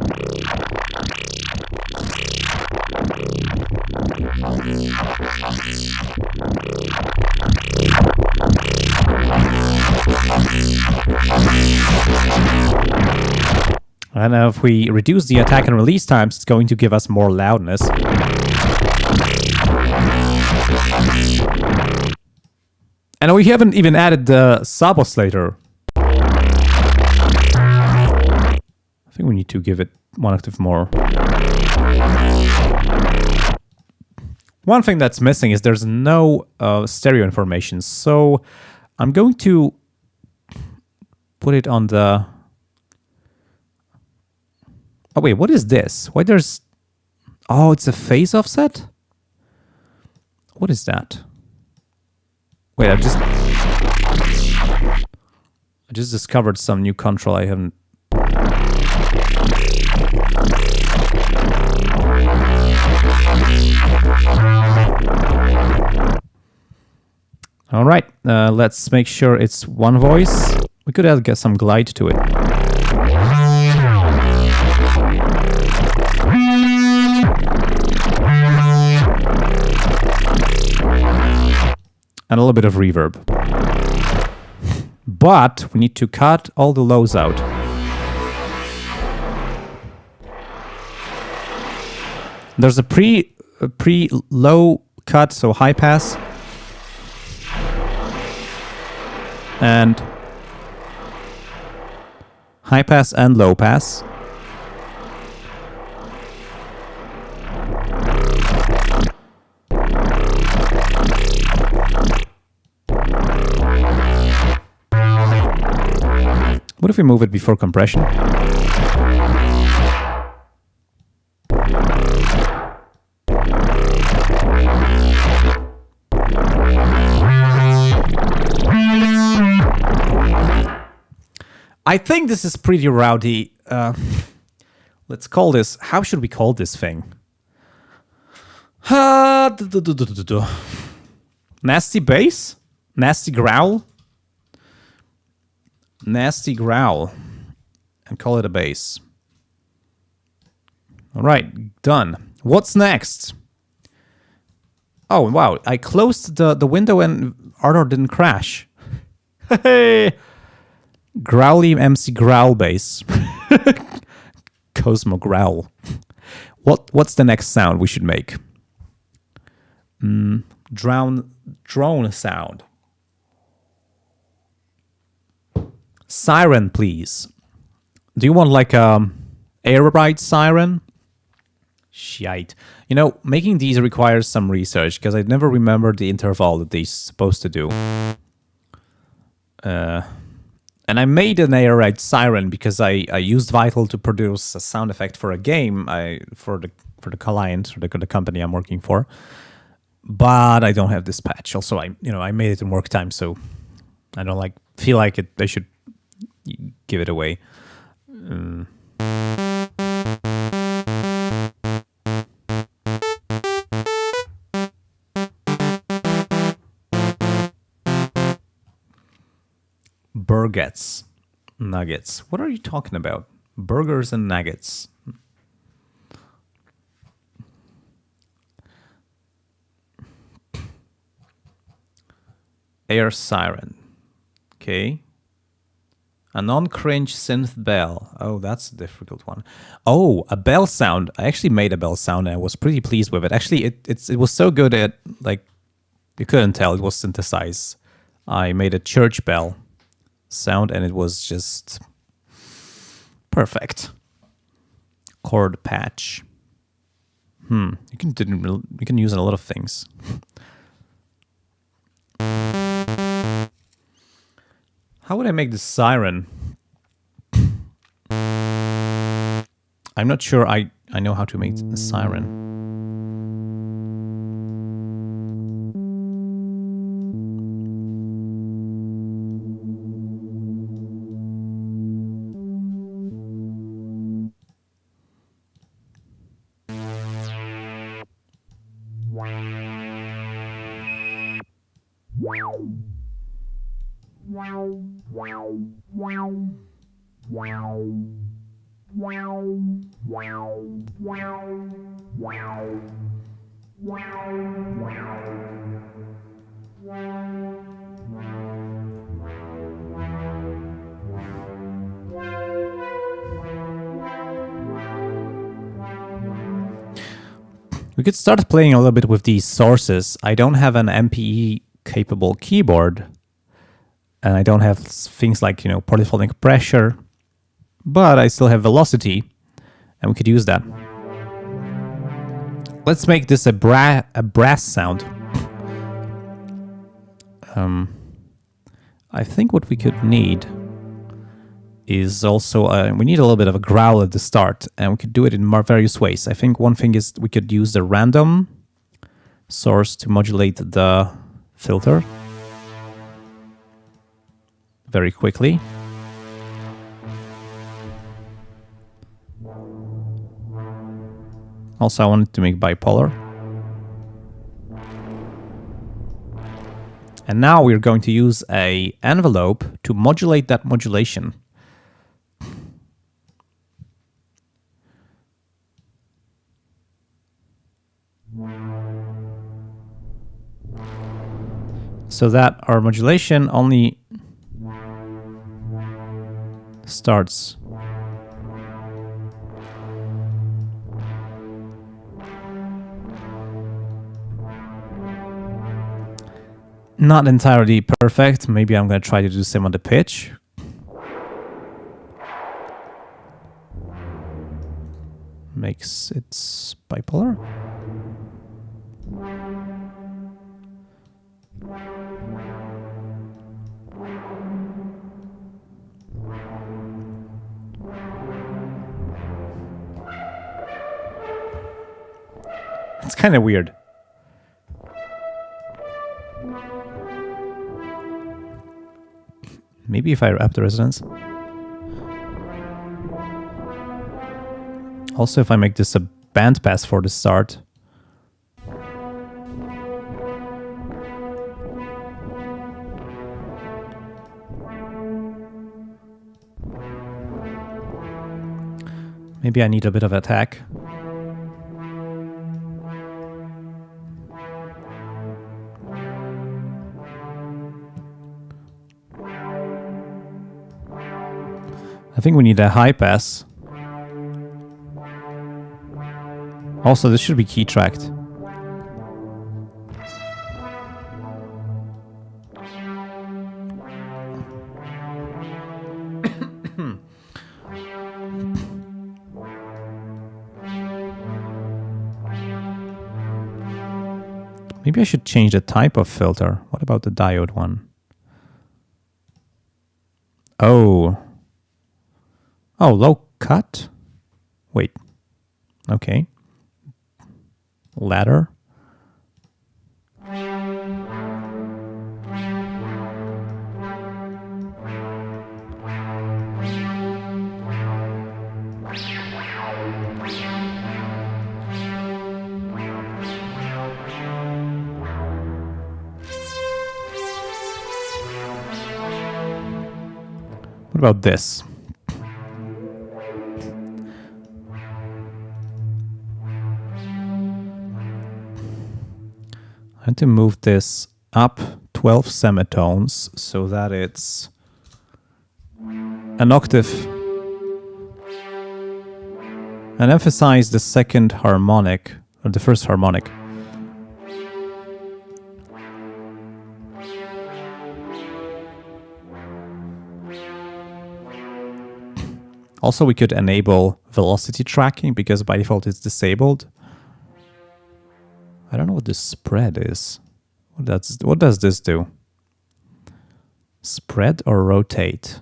And if we reduce the attack and release times, it's going to give us more loudness. And we haven't even added the sub-oscillator. I think we need to give it one octave more. One thing that's missing is there's no stereo information, so I'm going to put it on the... Oh wait, what is this? Why there's... Oh, it's a phase offset? What is that? Wait, I just discovered some new control I haven't... All right, let's make sure it's one voice. We could add some glide to it. And a little bit of reverb. But we need to cut all the lows out. There's a pre-low cut, so high pass. And high pass and low pass. What if we move it before compression? I think this is pretty rowdy. Let's call this... How should we call this thing? Nasty bass? Nasty growl? Nasty growl. And call it a bass. Alright, done. What's next? Oh, wow. I closed the window and Ardour didn't crash. Hey! Growly MC Growl bass. Cosmo Growl. What's the next sound we should make? Drone sound. Siren, please. Do you want like a air ride siren? Shite. You know, making these requires some research because I never remember the interval that they're supposed to do. And I made an air ride siren because I used Vital to produce a sound effect for a game for the client, for the company I'm working for. But I don't have this patch. Also, I made it in work time, so I don't like feel like they should give it away. Burgets. Nuggets. What are you talking about? Burgers and nuggets. Air siren. Okay. A non-cringe synth bell. Oh, that's a difficult one. Oh, a bell sound. I actually made a bell sound and I was pretty pleased with it. Actually, it was so good at, like, you couldn't tell it was synthesized. I made a church bell sound and it was just perfect. Chord patch. You can use it in a lot of things. How would I make the siren? I'm not sure I know how to make the siren. We could start playing a little bit with these sources. I don't have an MPE capable keyboard, and I don't have things like, you know, polyphonic pressure, but I still have velocity, and we could use that. Let's make this a brass sound. I think what we could need is also, we need a little bit of a growl at the start, and we could do it in various ways. I think one thing is we could use the random source to modulate the filter very quickly. Also, I wanted to make bipolar. And now we're going to use an envelope to modulate that modulation. So that our modulation only starts not entirely perfect. Maybe I'm going to try to do the same on the pitch. Makes it bipolar. It's kind of weird. Maybe if I up the resonance. Also, if I make this a bandpass for the start. Maybe I need a bit of attack. I think we need a high pass. Also, this should be key tracked. Maybe I should change the type of filter. What about the diode one? Oh. Oh, low cut? Wait. Okay. Ladder. What about this? I had to move this up 12 semitones so that it's an octave and emphasize the second harmonic or the first harmonic. Also, we could enable velocity tracking because by default it's disabled. I don't know what this spread is. What does this do? Spread or rotate?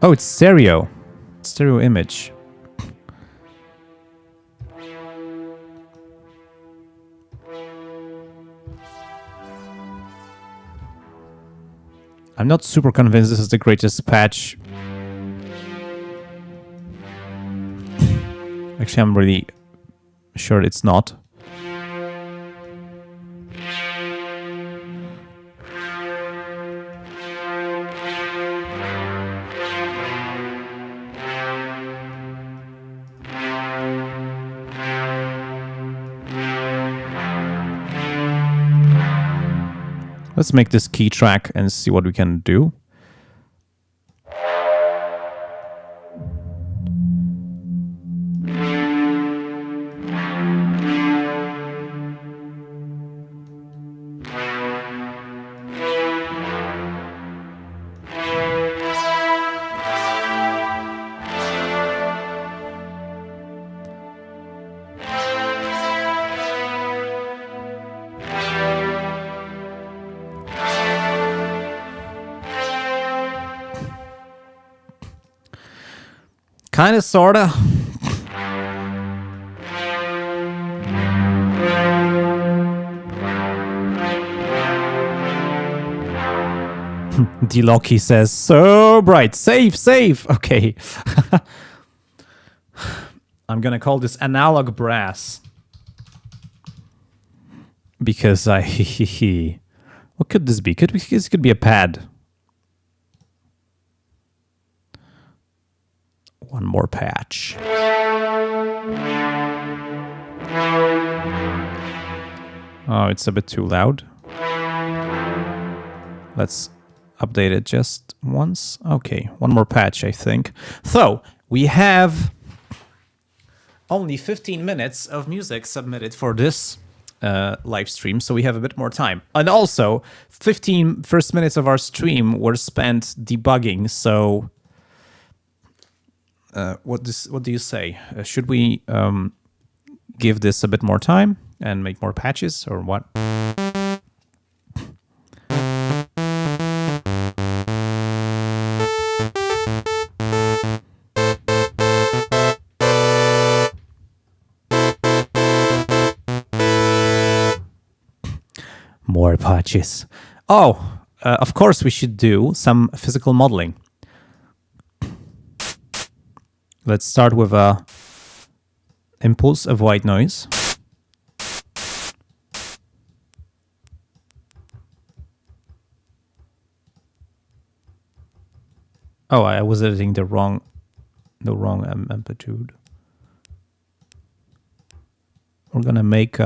Oh, it's stereo. Stereo image. I'm not super convinced this is the greatest patch. Actually, I'm really sure it's not. Let's make this key track and see what we can do. Kinda, sorta. D-Locky says, so bright. Save, save. Okay. I'm gonna call this analog brass. Because what could this be? This could be a pad. One more patch. Oh, it's a bit too loud. Let's update it just once. Okay, one more patch, I think. So, we have only 15 minutes of music submitted for this live stream, so we have a bit more time. And also, 15 first minutes of our stream were spent debugging, so what do you say? Should we give this a bit more time and make more patches, or what? More patches. Oh, of course we should do some physical modeling. Let's start with a impulse of white noise. Oh, I was editing the wrong amplitude. We're gonna make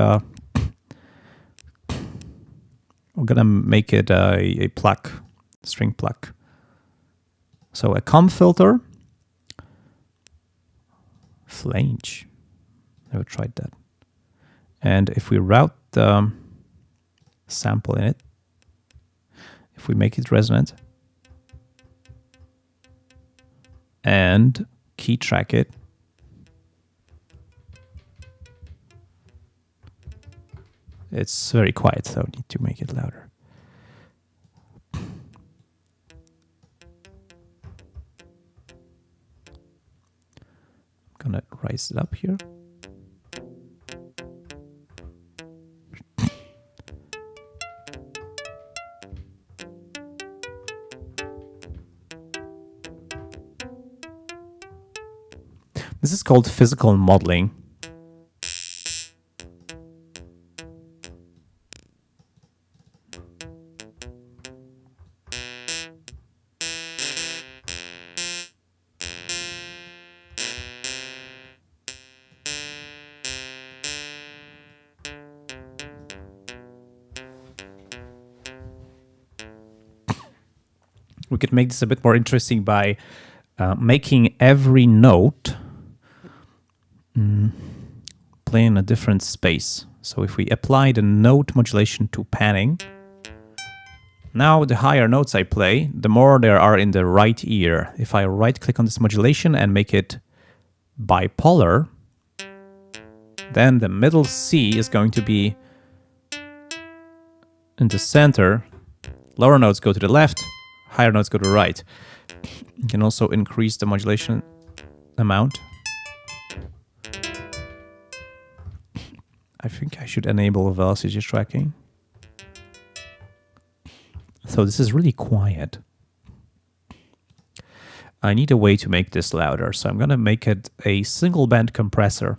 it a pluck, string pluck. So a comb filter. Flange. Never tried that. And if we route the sample in it, if we make it resonant and key track it, it's very quiet, so I need to make it louder. Gonna raise it up here. This is called physical modeling. We could make this a bit more interesting by making every note play in a different space. So if we apply the note modulation to panning, now the higher notes I play, the more there are in the right ear. If I right-click on this modulation and make it bipolar, then the middle C is going to be in the center. Lower notes go to the left, higher notes go to the right. You can also increase the modulation amount. I think I should enable velocity tracking. So this is really quiet. I need a way to make this louder, so I'm going to make it a single band compressor.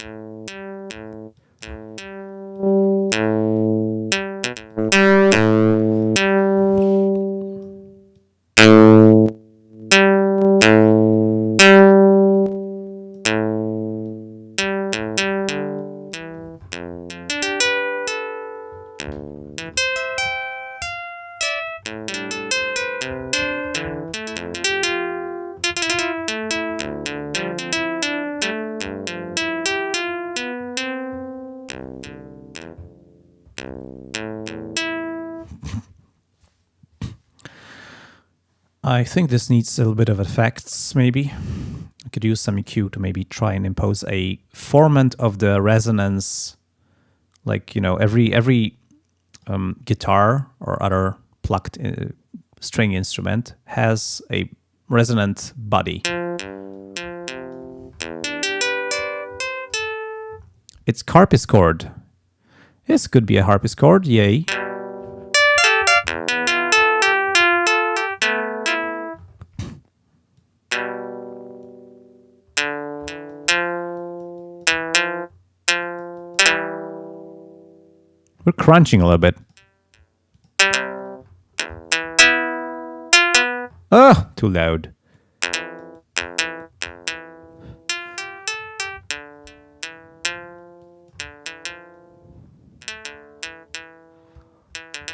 I think this needs a little bit of effects, maybe. I could use some EQ to maybe try and impose a format of the resonance. Like, you know, every guitar or other plucked string instrument has a resonant body. It's harpsichord. This could be a harpsichord, yay. We're crunching a little bit. Ah, too loud.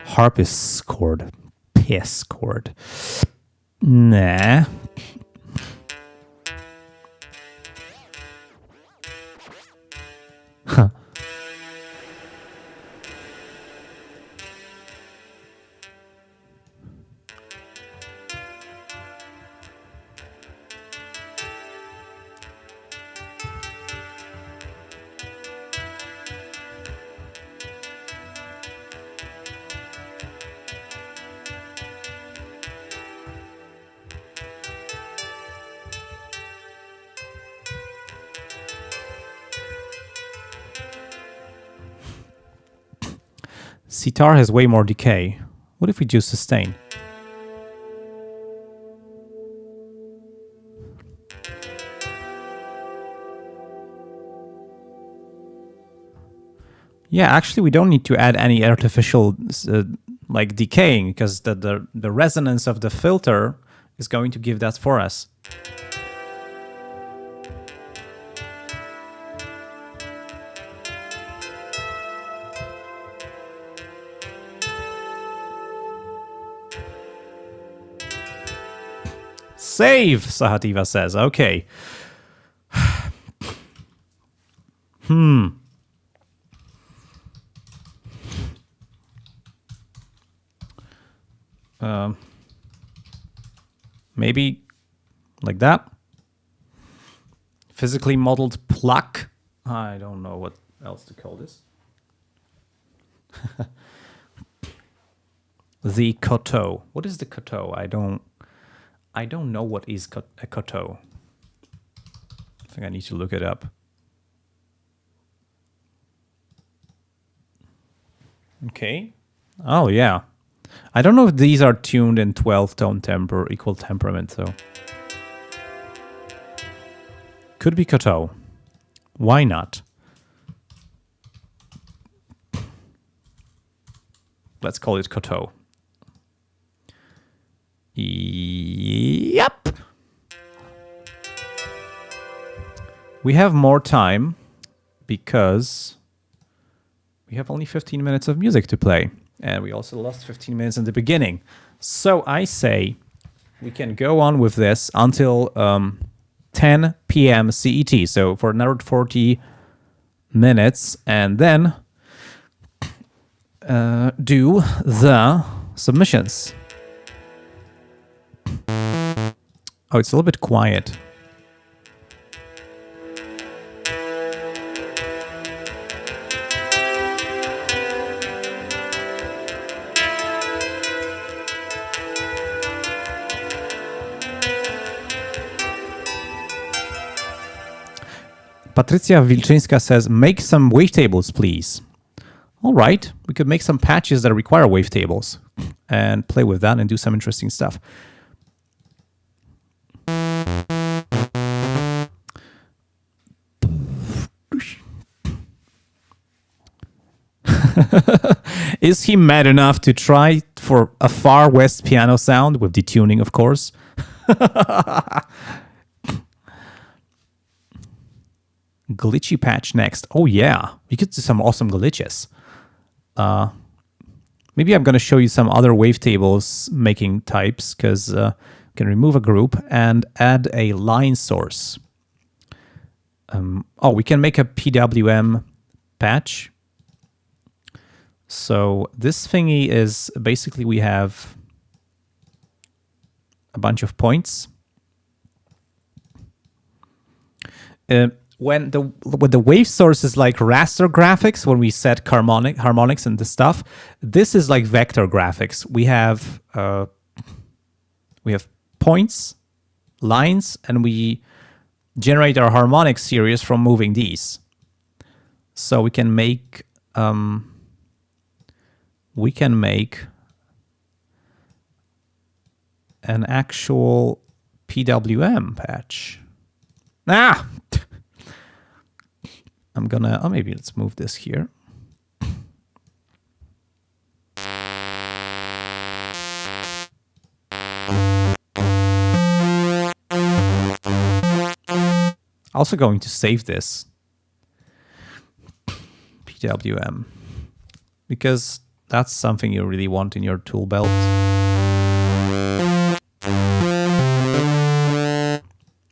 Harpsichord. Piss chord. Nah. Huh. Sitar has way more decay. What if we do sustain? Yeah, actually we don't need to add any artificial like decaying, because the resonance of the filter is going to give that for us. Save, Sahativa says. Okay. Maybe like that. Physically modeled pluck. I don't know what else to call this. The koto. What is the koto? I don't know what is a koto. I think I need to look it up. Okay. Oh, yeah. I don't know if these are tuned in 12-tone temper, equal temperament, so. Could be koto. Why not? Let's call it koto. Yep. We have more time because we have only 15 minutes of music to play. And we also lost 15 minutes in the beginning. So I say we can go on with this until 10 p.m. CET. So for another 40 minutes, and then do the submissions. Oh, it's a little bit quiet. Patrycja Wilczyńska says, make some wavetables, please. All right, we could make some patches that require wavetables and play with that and do some interesting stuff. Is he mad enough to try for a Far West piano sound with detuning, of course? Glitchy patch next. Oh yeah, we could do some awesome glitches. Maybe I'm going to show you some other wavetables making types, because you can remove a group and add a line source. Oh, we can make a PWM patch. So this thingy is basically, we have a bunch of points. When the wave source is like raster graphics, when we set harmonics and the stuff, this is like vector graphics. We have points, lines, and we generate our harmonic series from moving these. So we can make an actual PWM patch. Ah. I'm gonna, oh, maybe let's move this here. Also going to save this PWM, because that's something you really want in your tool belt.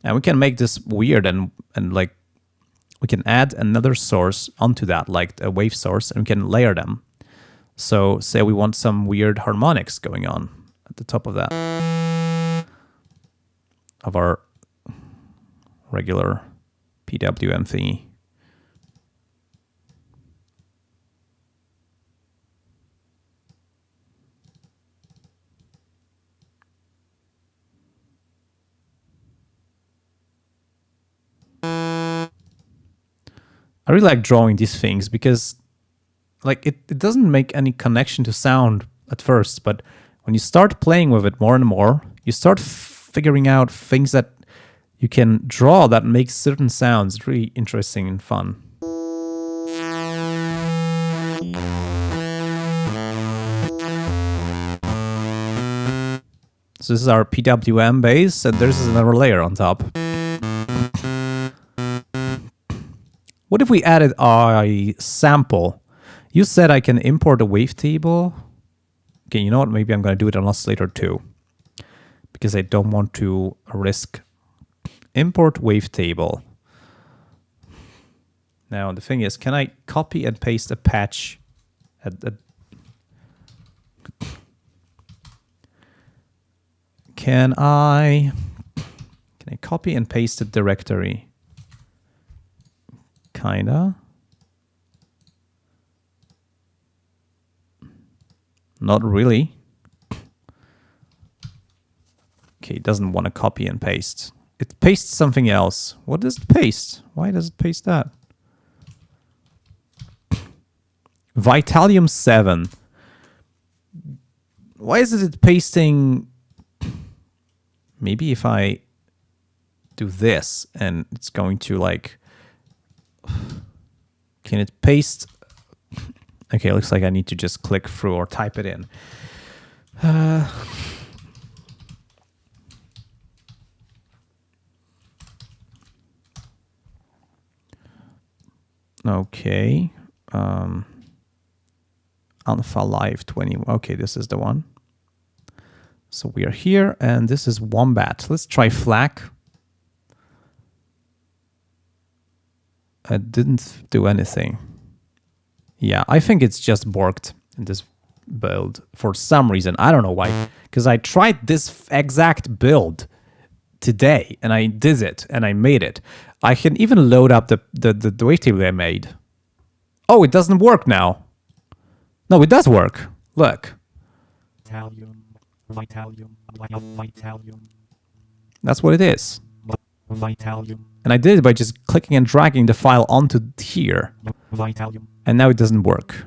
And we can make this weird and like, we can add another source onto that, like a wave source, and we can layer them. So say we want some weird harmonics going on at the top of that, of our regular PWM thingy. I really like drawing these things because like it doesn't make any connection to sound at first, but when you start playing with it more and more, you start figuring out things that you can draw that make certain sounds. It's really interesting and fun. So this is our PWM base, and there's another layer on top. What if we added a sample? You said I can import a wavetable. Okay, you know what? Maybe I'm going to do it on oscillator 2, because I don't want to risk import wavetable. Now the thing is, can I copy and paste a patch Can I copy and paste the directory? Kinda. Not really. Okay, it doesn't want to copy and paste. It pastes something else. What does it paste? Why does it paste that? Vitalium 7. Why is it pasting? Maybe if I do this and it's going to like, can it paste? Okay, looks like I need to just click through or type it in. Okay. Unfa Live 20. Okay, this is the one. So we are here, and this is Wombat. Let's try FLAC. It didn't do anything. Yeah, I think it's just borked in this build for some reason. I don't know why. Because I tried this exact build today, and I did it, and I made it. I can even load up the wavetable I made. Oh, it doesn't work now. No, it does work. Look.
Vitalium.
That's what it is.
Vitalium.
And I did it by just clicking and dragging the file onto here.
Vitalium.
And now it doesn't work.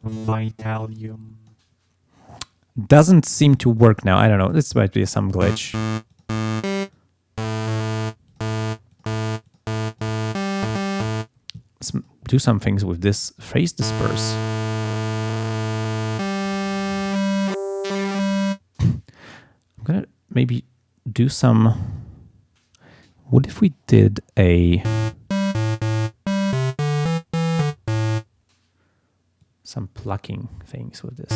Vitalium.
Doesn't seem to work now. I don't know. This might be some glitch. Let's do some things with this phase disperse. I'm gonna maybe do some. What if we did some plucking things with this?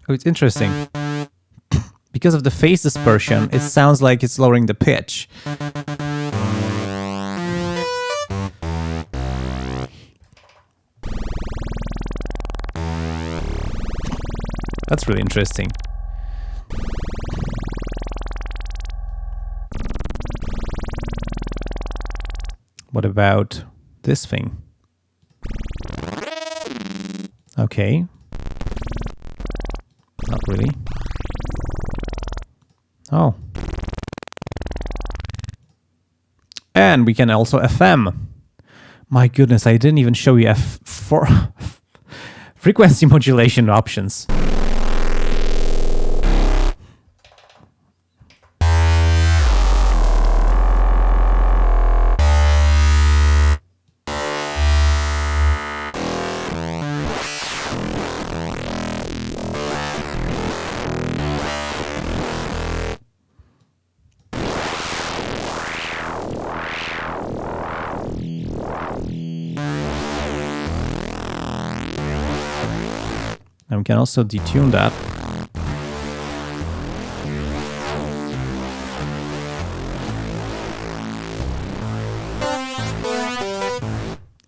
Oh, it's interesting. Because of the phase dispersion, it sounds like it's lowering the pitch. That's really interesting. What about this thing? Okay. Not really. Oh. And we can also FM. My goodness, I didn't even show you F4 frequency modulation options. And we can also detune that.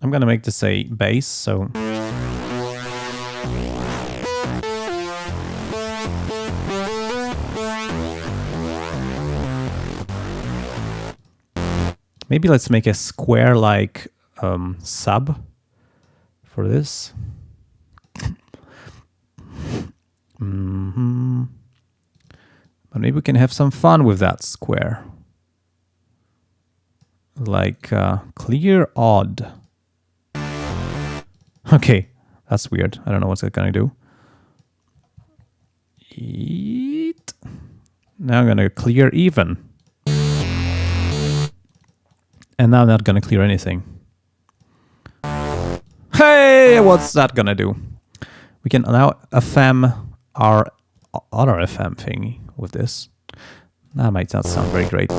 I'm gonna make this a bass, so maybe let's make a square like sub for this. But maybe we can have some fun with that square. Like clear odd. Okay, that's weird. I don't know what's it gonna do. Eat. Now I'm gonna clear even. And now I'm not gonna clear anything. Hey, what's that gonna do? We can now FM our other FM thingy with this. That might not sound very great.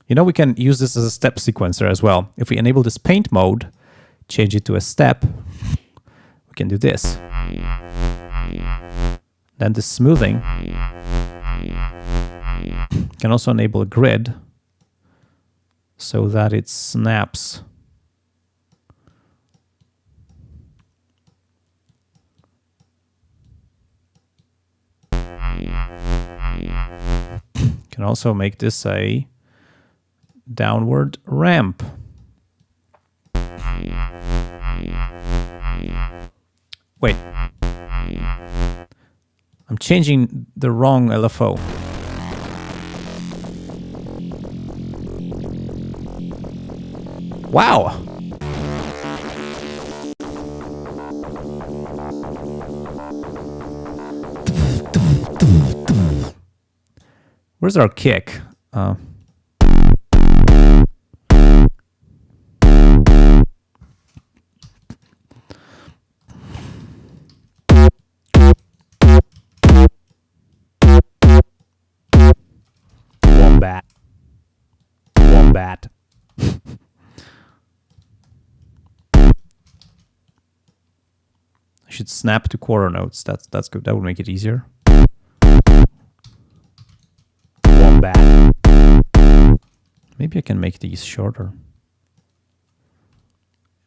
You know, we can use this as a step sequencer as well. If we enable this paint mode, change it to a step, we can do this. Then the smoothing can also enable a grid so that it snaps. Can also make this a downward ramp. Wait. I'm changing the wrong LFO. Wow! Where's our kick? Wombat. Wombat. I should snap to quarter notes. That's good. That would make it easier. Wombat. Maybe I can make these shorter.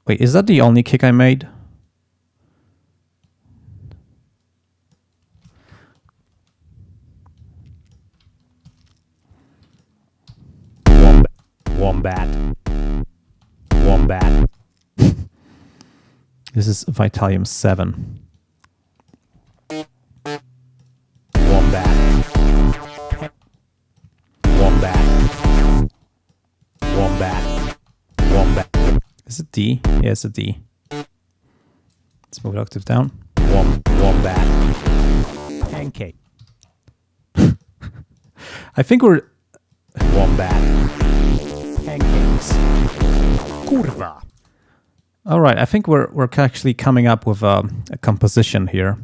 Wait, is that the only kick I made? Wombat. Wombat. This is Vitalium 7. Wombat. Wombat. Wombat. Wombat. Is it D? Yeah, it's a D. Let's move it octave down. Wombat. Pancake. I think we're... Wombat. Pancakes. Kurva. All right, I think we're actually coming up with a composition here.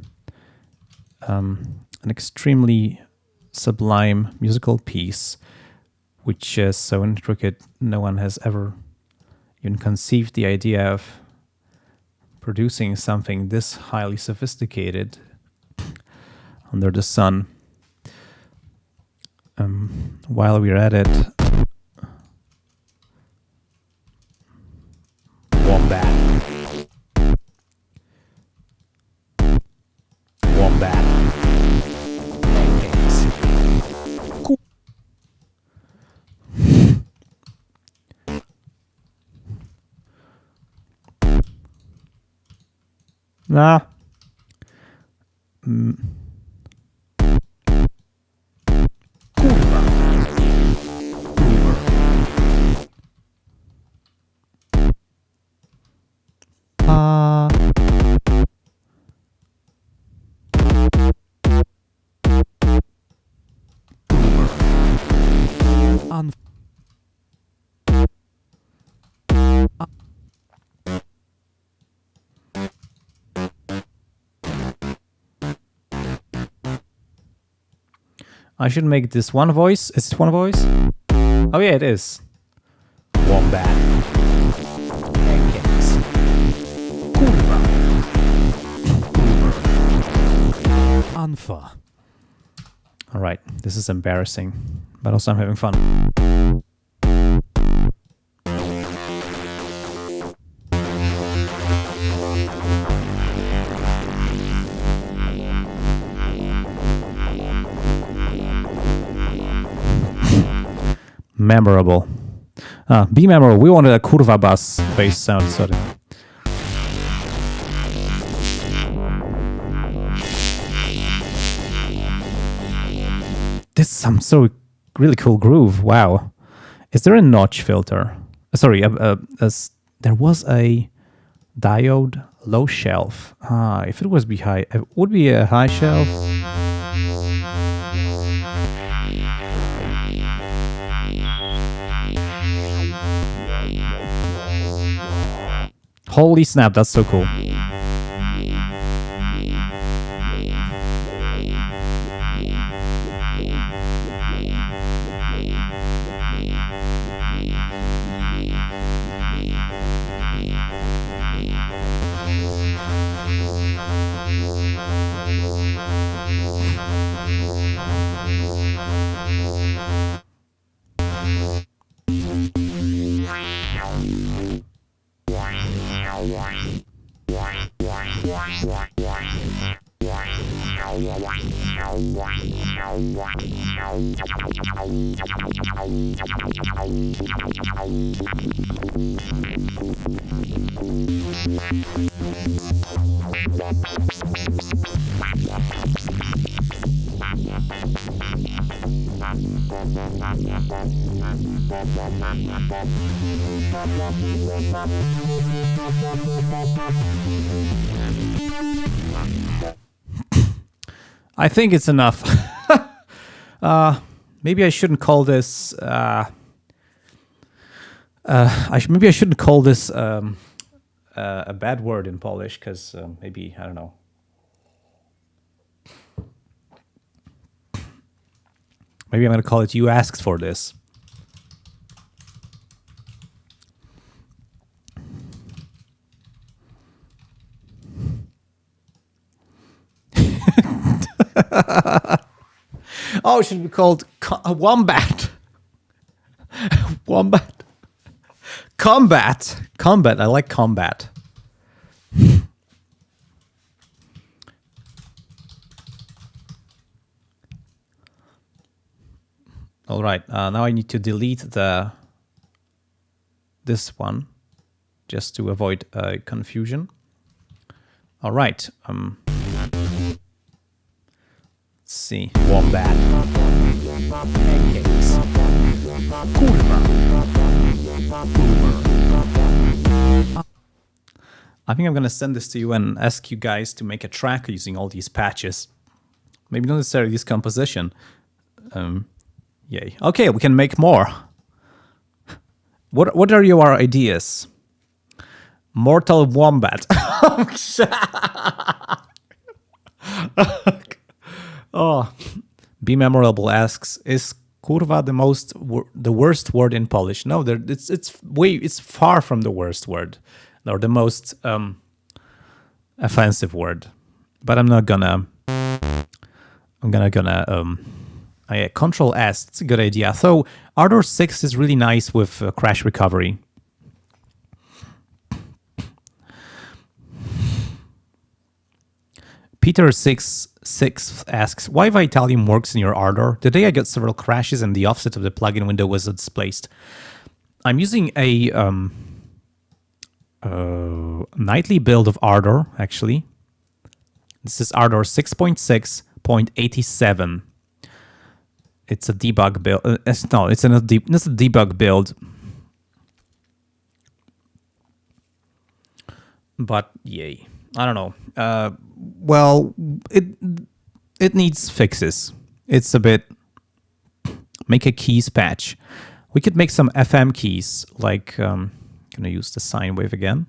An extremely sublime musical piece, which is so intricate no one has ever even conceived the idea of producing something this highly sophisticated under the sun. While we're at it, Wombat. Wombat. Pancakes. Cool. Nah. I should make this one voice. Is it one voice? Oh yeah, it is. Wombat. Pancakes. Kurva. Unfa. All right, this is embarrassing, but also I'm having fun. Memorable. Be memorable. We wanted a kurva bass sound, sorry. This is some so really cool groove. Wow. Is there a notch filter? Sorry, there was a diode low shelf. If it was high, it would be a high shelf. Holy snap, that's so cool. I think it's enough. Maybe I shouldn't call this. Maybe I shouldn't call this a bad word in Polish, because maybe, I don't know. Maybe I'm going to call it "You asked for this." Oh, it should be called Wombat. Wombat. Combat. Combat. I like combat. All right. Now I need to delete this one just to avoid confusion. All right. Let's see. Wombat. Pancakes. Kurwa. I think I'm going to send this to you and ask you guys to make a track using all these patches. Maybe not necessarily this composition. Yay. Okay, we can make more. What are your ideas? Mortal Wombat. Oh, Be Memorable asks, is kurwa the worst word in Polish? No, it's far from the worst word, or the most offensive word. But I'm not gonna. Control S. It's a good idea. So Ardour 6 is really nice with crash recovery. Peter 6 asks, why Vitalium works in your Ardour? Today I got several crashes and the offset of the plugin window was displaced. I'm using a nightly build of Ardour, actually. This is Ardour 6.6.87. It's a debug build. It's a debug build. But yay. I don't know. Well, it needs fixes. It's a bit... Make a keys patch. We could make some FM keys, like... I'm going to use the sine wave again.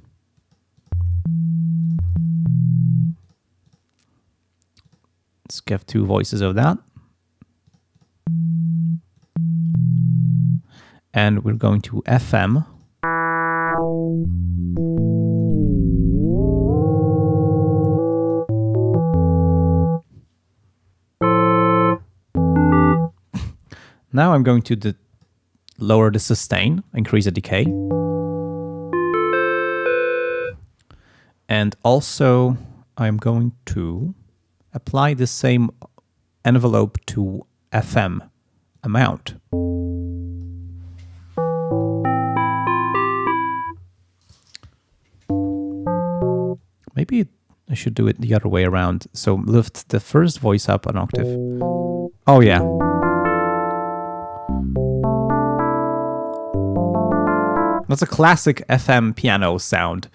Let's give 2 voices of that. And we're going to FM. Now I'm going to lower the sustain, increase the decay. And also I'm going to apply the same envelope to FM amount. Maybe I should do it the other way around. So lift the first voice up an octave. Oh yeah. That's a classic FM piano sound.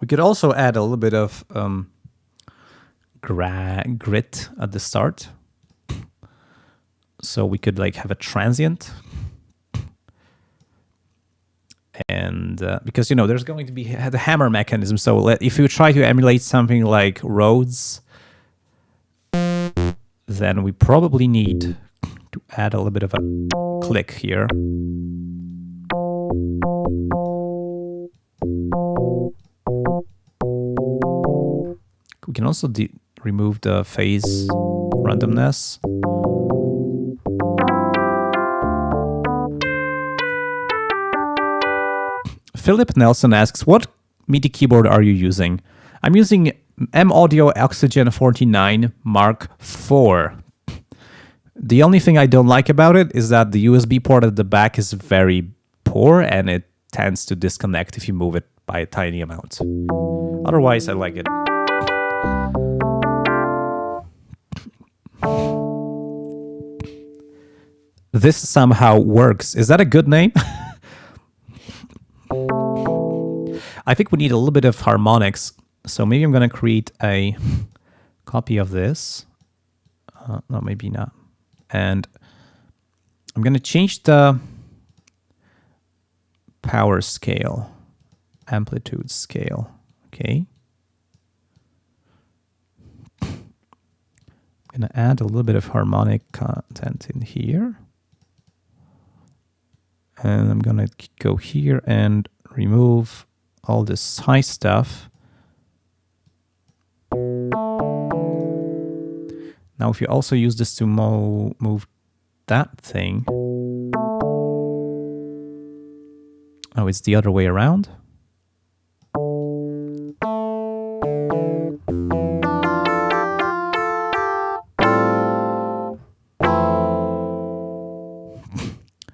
We could also add a little bit of grit at the start. So we could like have a transient. And because, you know, there's going to be the hammer mechanism. So if you try to emulate something like Rhodes, then we probably need to add a little bit of a click here. We can also remove the phase randomness. Philip Nelson asks, what MIDI keyboard are you using? I'm using M Audio Oxygen 49 Mark IV. The only thing I don't like about it is that the USB port at the back is very poor and it tends to disconnect if you move it by a tiny amount. Otherwise, I like it. This somehow works. Is that a good name? I think we need a little bit of harmonics. So maybe I'm going to create a copy of this. No, maybe not. And I'm going to change the power scale, amplitude scale. Okay. I'm going to add a little bit of harmonic content in here. And I'm going to go here and remove all this high stuff. Now, if you also use this to move that thing. Oh, it's the other way around.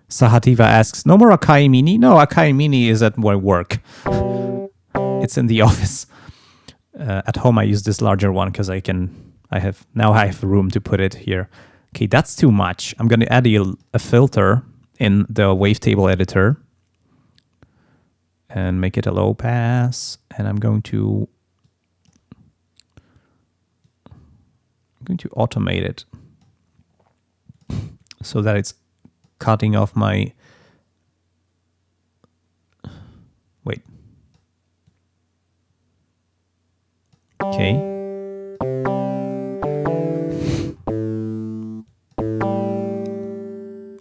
Sahativa asks, no more Akai Mini? No, Akai Mini is at my work. It's in the office. At home, I use this larger one because I have room to put it here. Okay, that's too much. I'm going to add a filter in the wavetable editor and make it a low pass. And I'm going to automate it so that it's cutting off my... Wait. Okay.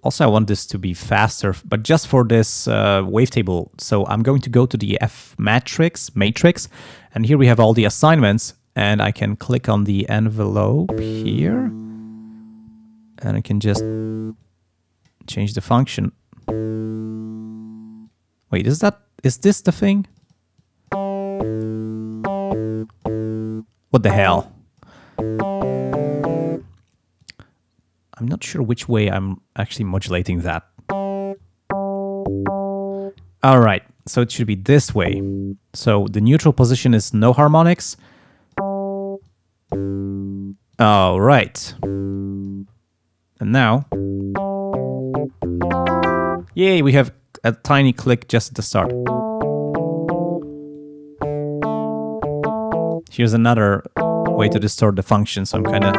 Also, I want this to be faster, but just for this wavetable. So I'm going to go to the F matrix, and here we have all the assignments, and I can click on the envelope here, and I can just change the function. Wait, is this the thing? What the hell? I'm not sure which way I'm actually modulating that. All right, so it should be this way. So the neutral position is no harmonics. All right. And now, yay, we have a tiny click just at the start. Here's another way to distort the function, so I'm kind of...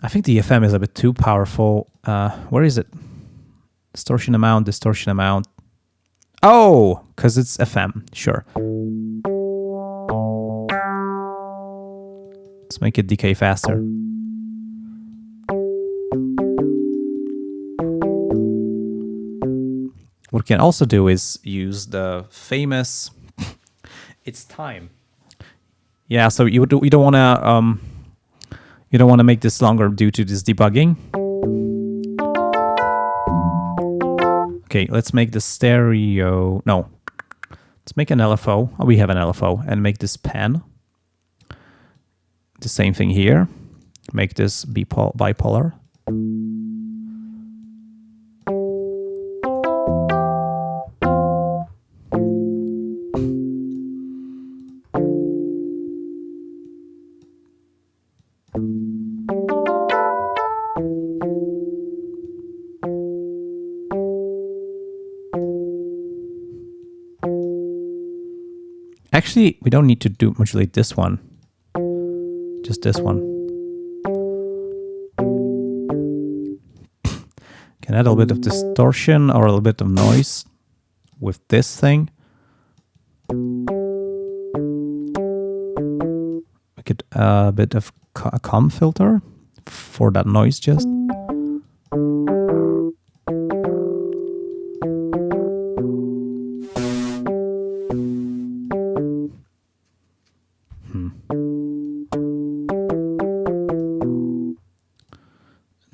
I think the FM is a bit too powerful. Where is it? Distortion amount. Oh, because it's FM, sure. Let's make it decay faster. What we can also do is use the famous it's time. Yeah, so you don't want to make this longer due to this debugging. Okay, let's make the stereo. No, let's make an LFO. Oh, we have an LFO, and make this pan. The same thing here. Make this bipolar. Actually, we don't need to modulate this one. Just this one. Can add a little bit of distortion or a little bit of noise with this thing. We could a bit of a comb filter for that noise just.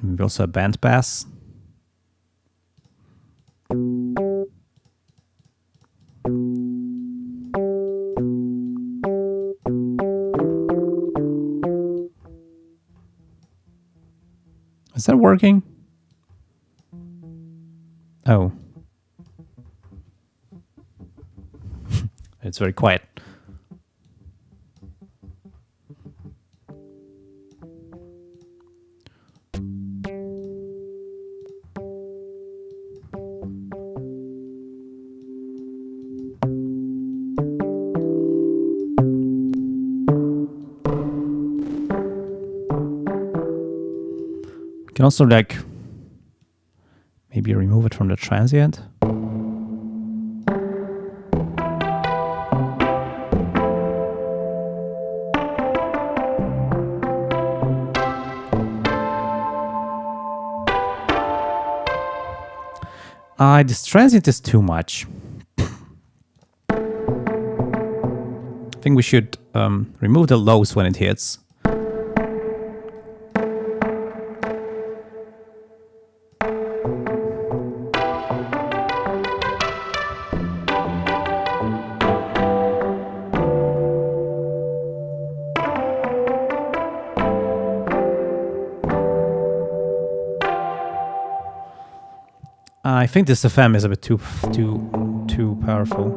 Maybe also a band pass. Is that working? Oh. It's very quiet. Can also like maybe remove it from the transient. This transient is too much. I think we should remove the lows when it hits. I think this FM is a bit too powerful.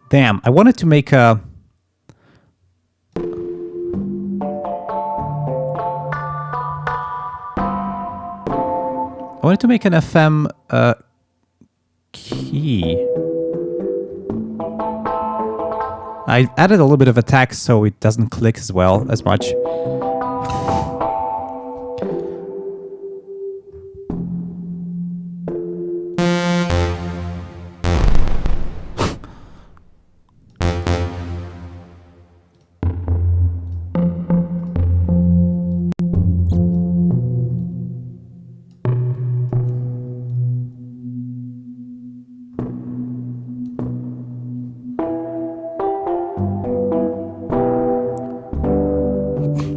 Damn, I wanted to make a... I wanted to make an FM key. I added a little bit of attack so it doesn't click as well as much.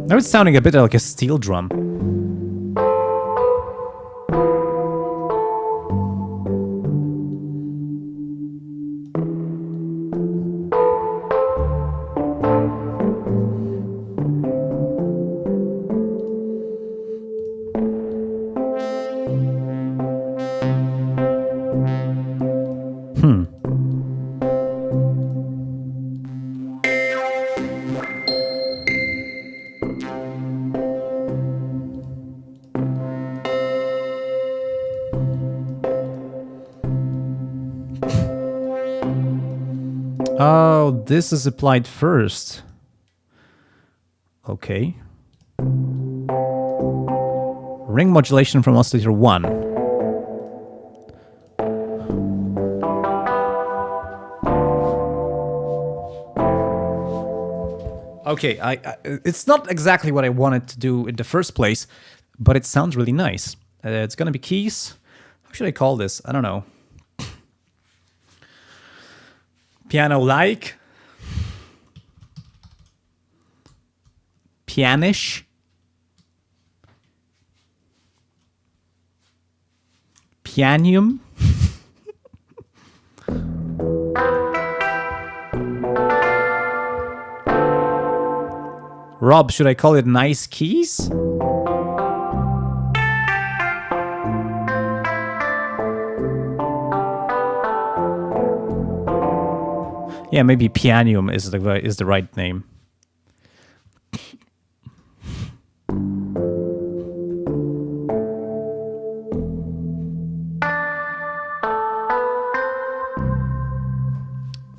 Now it's sounding a bit like a steel drum. Oh, this is applied first. Okay. Ring modulation from oscillator 1. Okay, it's not exactly what I wanted to do in the first place, but it sounds really nice. It's gonna be keys. How should I call this? I don't know. Piano-like, pianish, pianium, Rob, should I call it nice keys? Yeah, maybe pianium is the right name.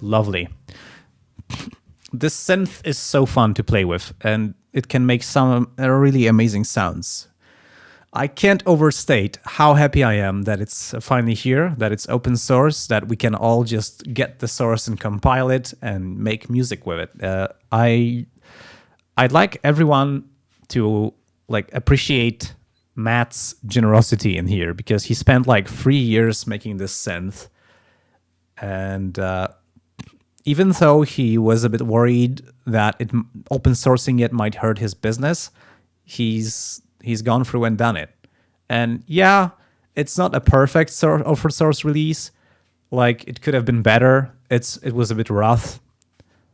Lovely. This synth is so fun to play with, and it can make some really amazing sounds. I can't overstate how happy I am that it's finally here, that it's open source, that we can all just get the source and compile it and make music with it. I'd like everyone to appreciate Matt's generosity in here, because he spent 3 years making this synth, and even though he was a bit worried that open sourcing it might hurt his business, he's gone through and done it. And yeah, it's not a perfect open source release. Like, it could have been better. It was a bit rough,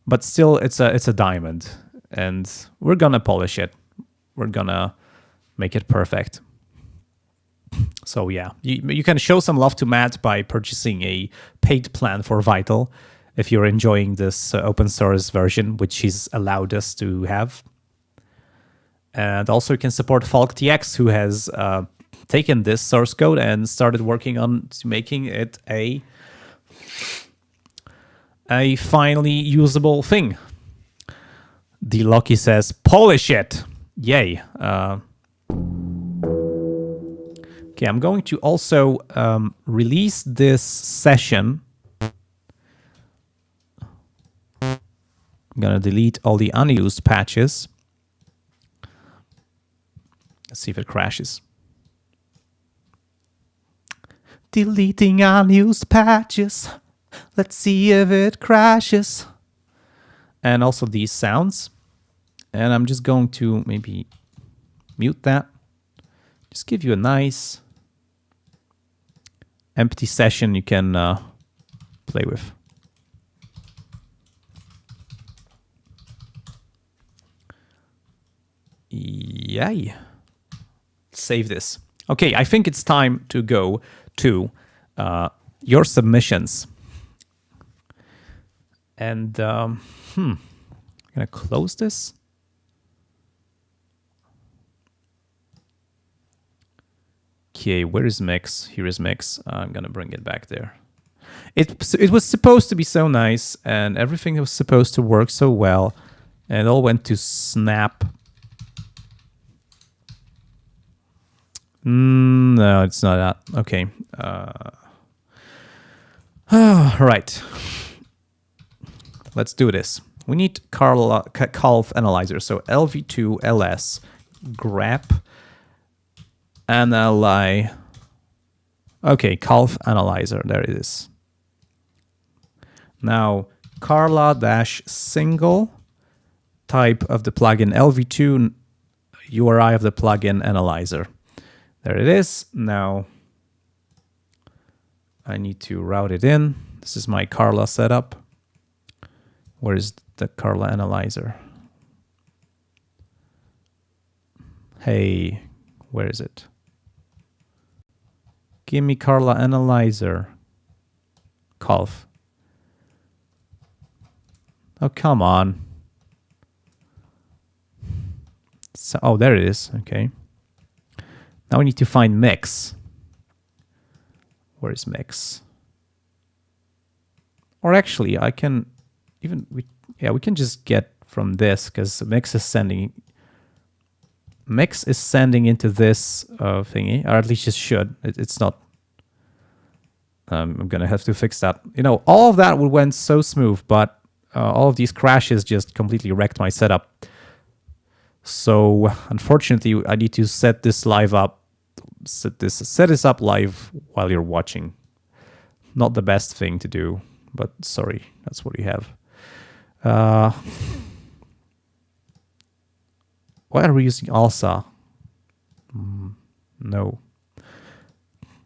but still, it's a diamond, and we're gonna polish it. We're gonna make it perfect. So yeah, you can show some love to Matt by purchasing a paid plan for Vital if you're enjoying this open source version, which he's allowed us to have. And also you can support falkTX, who has taken this source code and started working on making it a finally usable thing. The Loki says, polish it. Yay. Okay, I'm going to also release this session. I'm going to delete all the unused patches. Let's see if it crashes. Deleting unused patches. Let's see if it crashes. And also these sounds. And I'm just going to maybe mute that. Just give you a nice empty session you can play with. Yay. Save this. Okay, I think it's time to go to your submissions. And I'm gonna close this. Okay, where is mix? Here is mix. I'm gonna bring it back there. It was supposed to be so nice, and everything was supposed to work so well, and it all went to snap. No, it's not that. Okay. Right. Let's do this. We need Calf analyzer. So LV2 LS grep analy. Okay, Calf analyzer. There it is. Now Carla-single type of the plugin LV2 URI of the plugin analyzer. There it is. Now I need to route it in. This is my Carla setup. Where is the Carla analyzer? Hey, where is it? Give me Carla analyzer. Calf. Oh, come on. So, oh, there it is. Okay. Now we need to find mix. Where is mix? Or actually, I can even we can just get from this, because mix is sending into this thingy, or at least it should. It's not. I'm gonna have to fix that. You know, all of that went so smooth, but all of these crashes just completely wrecked my setup. So unfortunately, I need to set this live up. Set this up live while you're watching. Not the best thing to do, but sorry, that's what we have. Why are we using ALSA? No.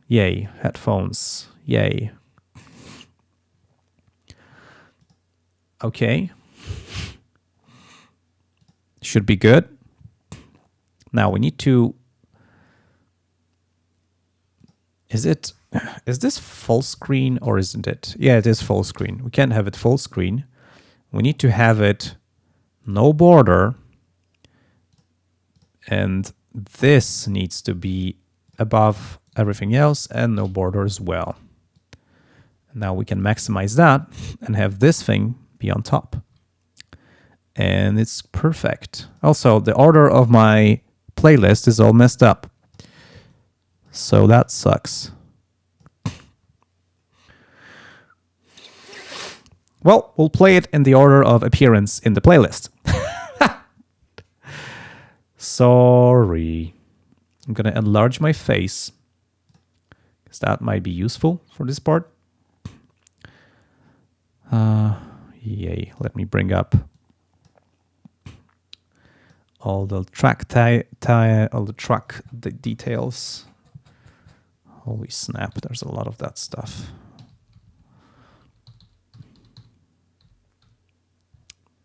Yay, headphones. Yay. Okay. Should be good. Now we need to... Is this full screen or isn't it? Yeah, it is full screen. We can't have it full screen. We need to have it no border. And this needs to be above everything else and no border as well. Now we can maximize that and have this thing be on top. And it's perfect. Also, the order of my playlist is all messed up. So that sucks. Well, we'll play it in the order of appearance in the playlist. Sorry. I'm going to enlarge my face, because that might be useful for this part. Yay. Let me bring up all the track details. Holy snap, there's a lot of that stuff.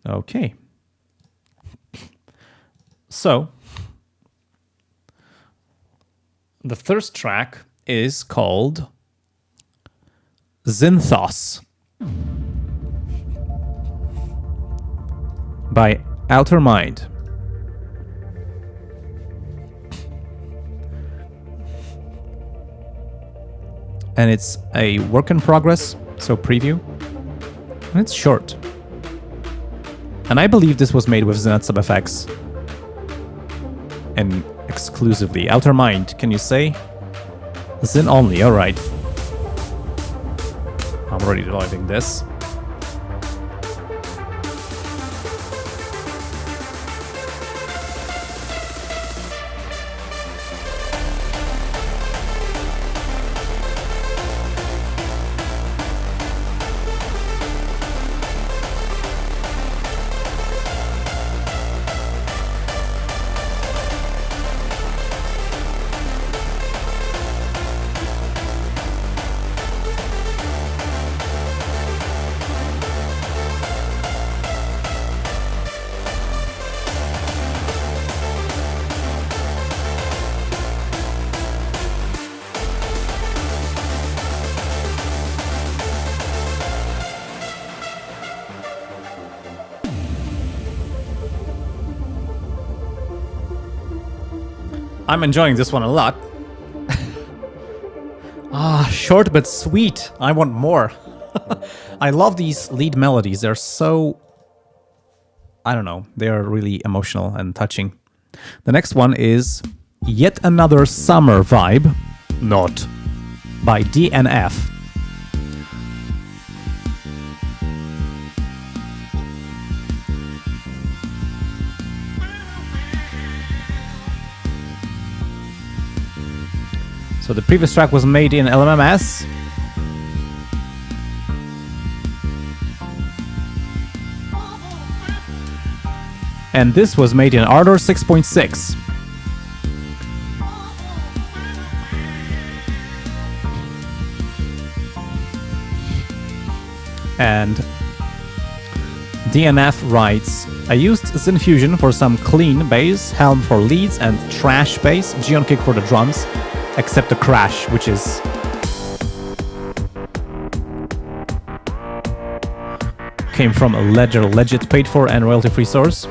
Okay. So, the first track is called Synthos by Outer Mind. And it's a work in progress, so preview. And it's short. And I believe this was made with Zenith Sub FX. And exclusively. Outer Mind, can you say? Zen only, alright. I'm already loading this. I'm enjoying this one a lot. Short but sweet. I want more. I love these lead melodies. They're so... I don't know. They're really emotional and touching. The next one is Yet Another Summer Vibe, Not, by DNF. So the previous track was made in LMMS. And this was made in Ardour 6.6. And DNF writes, I used Synfusion for some clean bass, Helm for leads, and trash bass, Geon Kick for the drums. Except the crash, which is came from a legit paid for and royalty free source.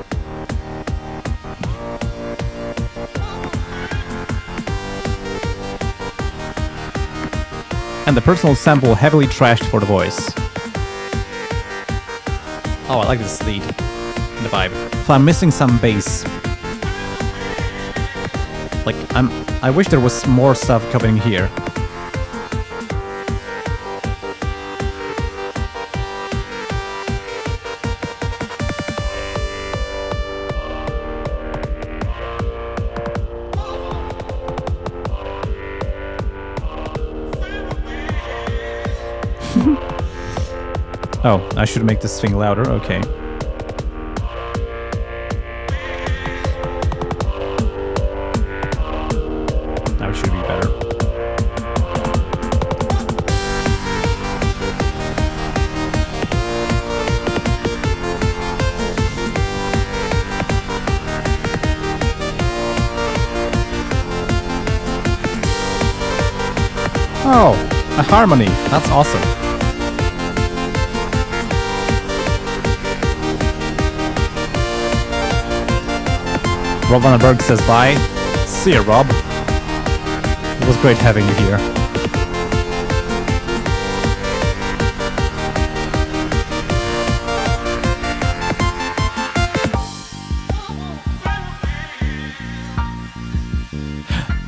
And the personal sample heavily trashed for the voice. Oh, I like this lead and the vibe. So I'm missing some bass. Like I wish there was more stuff coming here. Oh, I should make this thing louder, okay. Now it should be better. Oh, a harmony, that's awesome. Rob Vandenberg says bye. See ya, Rob. It was great having you here.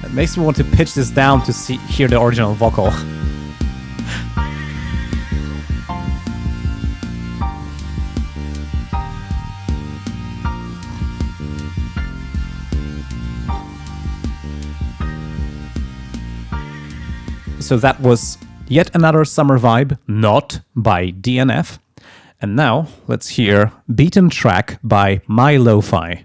It makes me want to pitch this down to hear the original vocal. So that was Yet Another Summer Vibe, Not, by DNF. And now, let's hear Beaten Track by My Lo-Fi.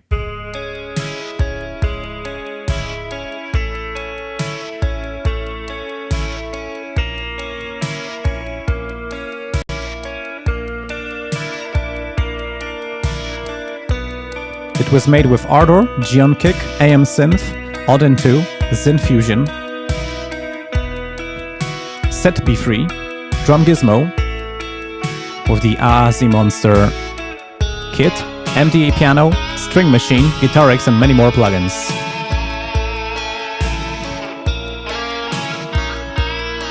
It was made with Ardour, Geon Kick, AM Synth, Auden 2, Synth Fusion, Set B3, Drum Gizmo, with the Aasi Monster kit, MDA piano, string machine, Guitarix, and many more plugins.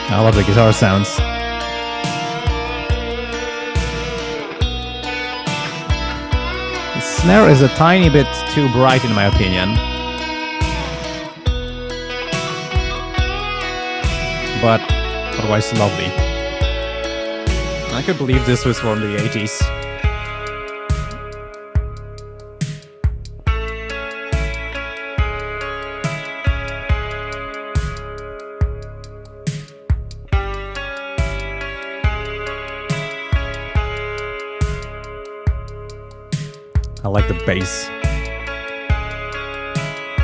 I love the guitar sounds. The snare is a tiny bit too bright in my opinion. But otherwise lovely. I could believe this was from the 80s. I like the bass.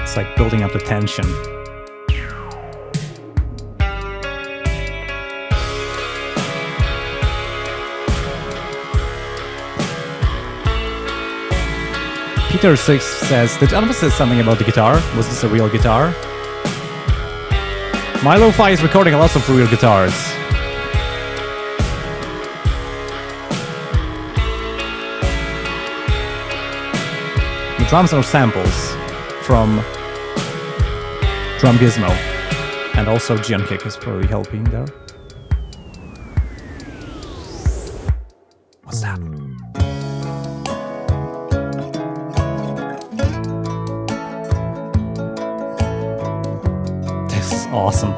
It's like building up the tension. Peter 6 says, did Unfa say something about the guitar? Was this a real guitar? My Lo-Fi is recording lots of real guitars. The drums are samples from Drum Gizmo. And also Geon Kick is probably helping there. What's that? Awesome.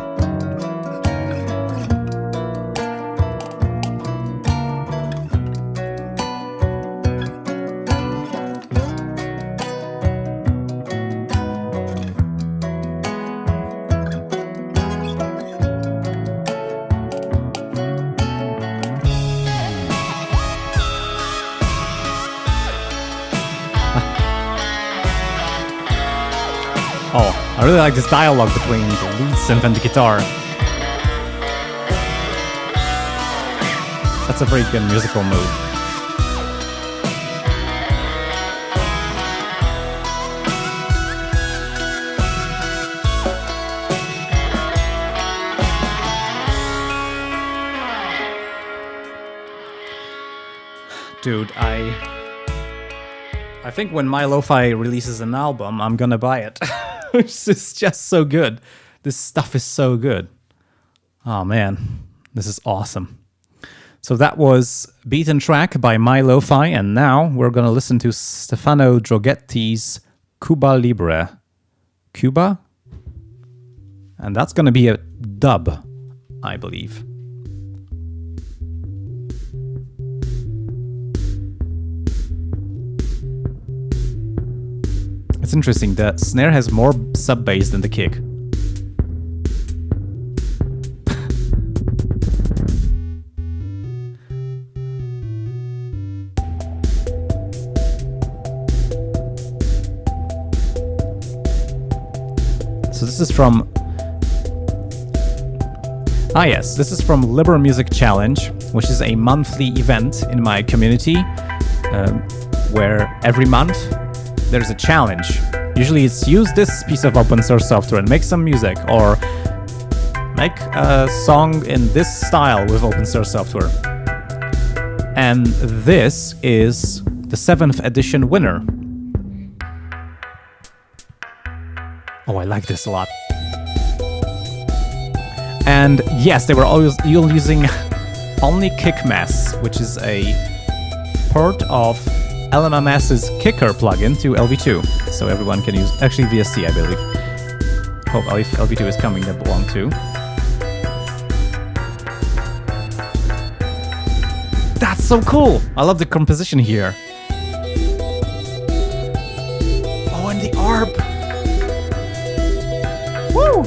Oh, I really like this dialogue between the lead synth and the guitar. That's a very good musical move. Dude, I think when My Lo-Fi releases an album, I'm gonna buy it. This is just so good. This stuff is so good. Oh man, this is awesome. So that was Beat and Track by My Lo-Fi, and now we're gonna listen to Stefano Droghetti's Cuba Libre. Cuba? And that's gonna be a dub, I believe. It's interesting, the snare has more sub-bass than the kick. So this is from... Ah yes, this is from Libre Music Challenge, which is a monthly event in my community, where every month there's a challenge. Usually it's use this piece of open source software and make some music, or make a song in this style with open source software. And this is the 7th edition winner. Oh, I like this a lot. And yes, they were always using only Kickmess, which is a port of LMMS's Kicker plugin to LV2, so everyone can use, actually VST I believe. Hope LV2 is coming along too. That's so cool! I love the composition here. Oh, and the ARP! Woo!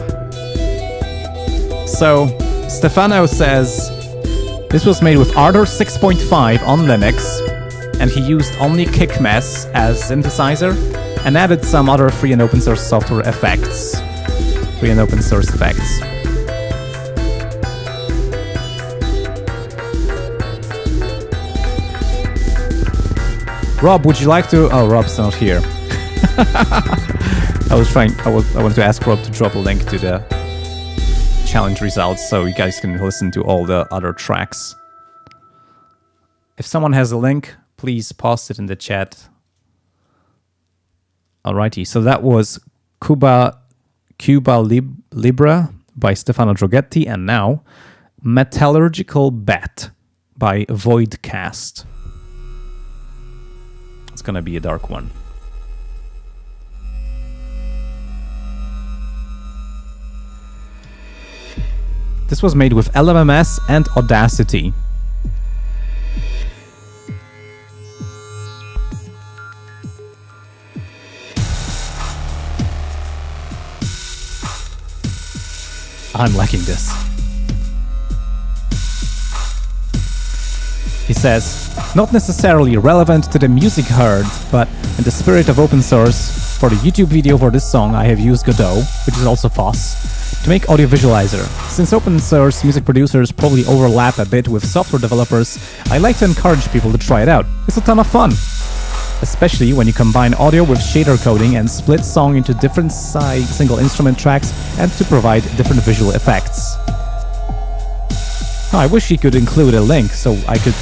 So, Stefano says, this was made with Ardour 6.5 on Linux, and he used only Kickmess as synthesizer and added some other free and open source software effects. Free and open source effects. Rob, would you like to? Oh, Rob's not here. I wanted to ask Rob to drop a link to the challenge results so you guys can listen to all the other tracks. If someone has a link, please post it in the chat. Alrighty, so that was Cuba Libra by Stefano Droghetti, and now Metallurgical Bat by Voidcast. It's gonna be a dark one. This was made with LMMS and Audacity. I'm liking this. He says, not necessarily relevant to the music heard, but in the spirit of open source, for the YouTube video for this song I have used Godot, which is also FOSS, to make audio visualizer. Since open source music producers probably overlap a bit with software developers, I like to encourage people to try it out. It's a ton of fun. Especially when you combine audio with shader coding and split song into different single instrument tracks and to provide different visual effects. Oh, I wish he could include a link so I could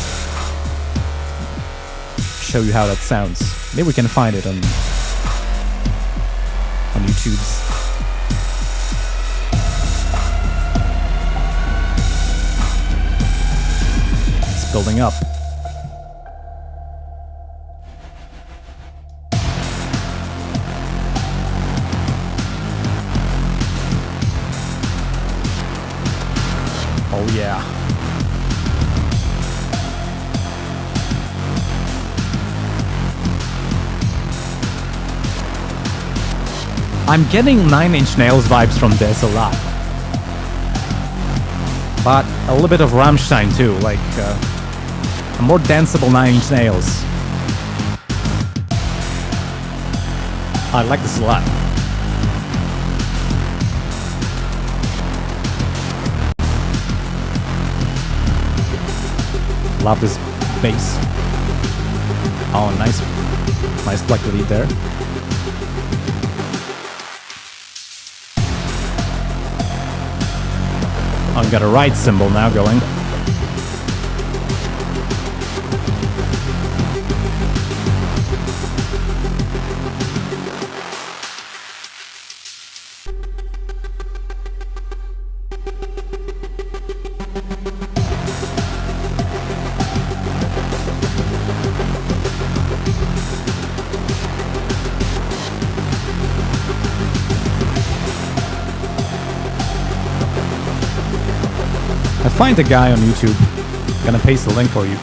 show you how that sounds. Maybe we can find it on YouTube's. It's building up. Oh yeah. I'm getting 9 Inch Nails vibes from this a lot. But a little bit of Rammstein too, like a more danceable 9 Inch Nails. I like this a lot. Love this bass. Oh, nice pluck lead there. Oh, got a right cymbal now going. Find the guy on YouTube. I'm gonna paste the link for you.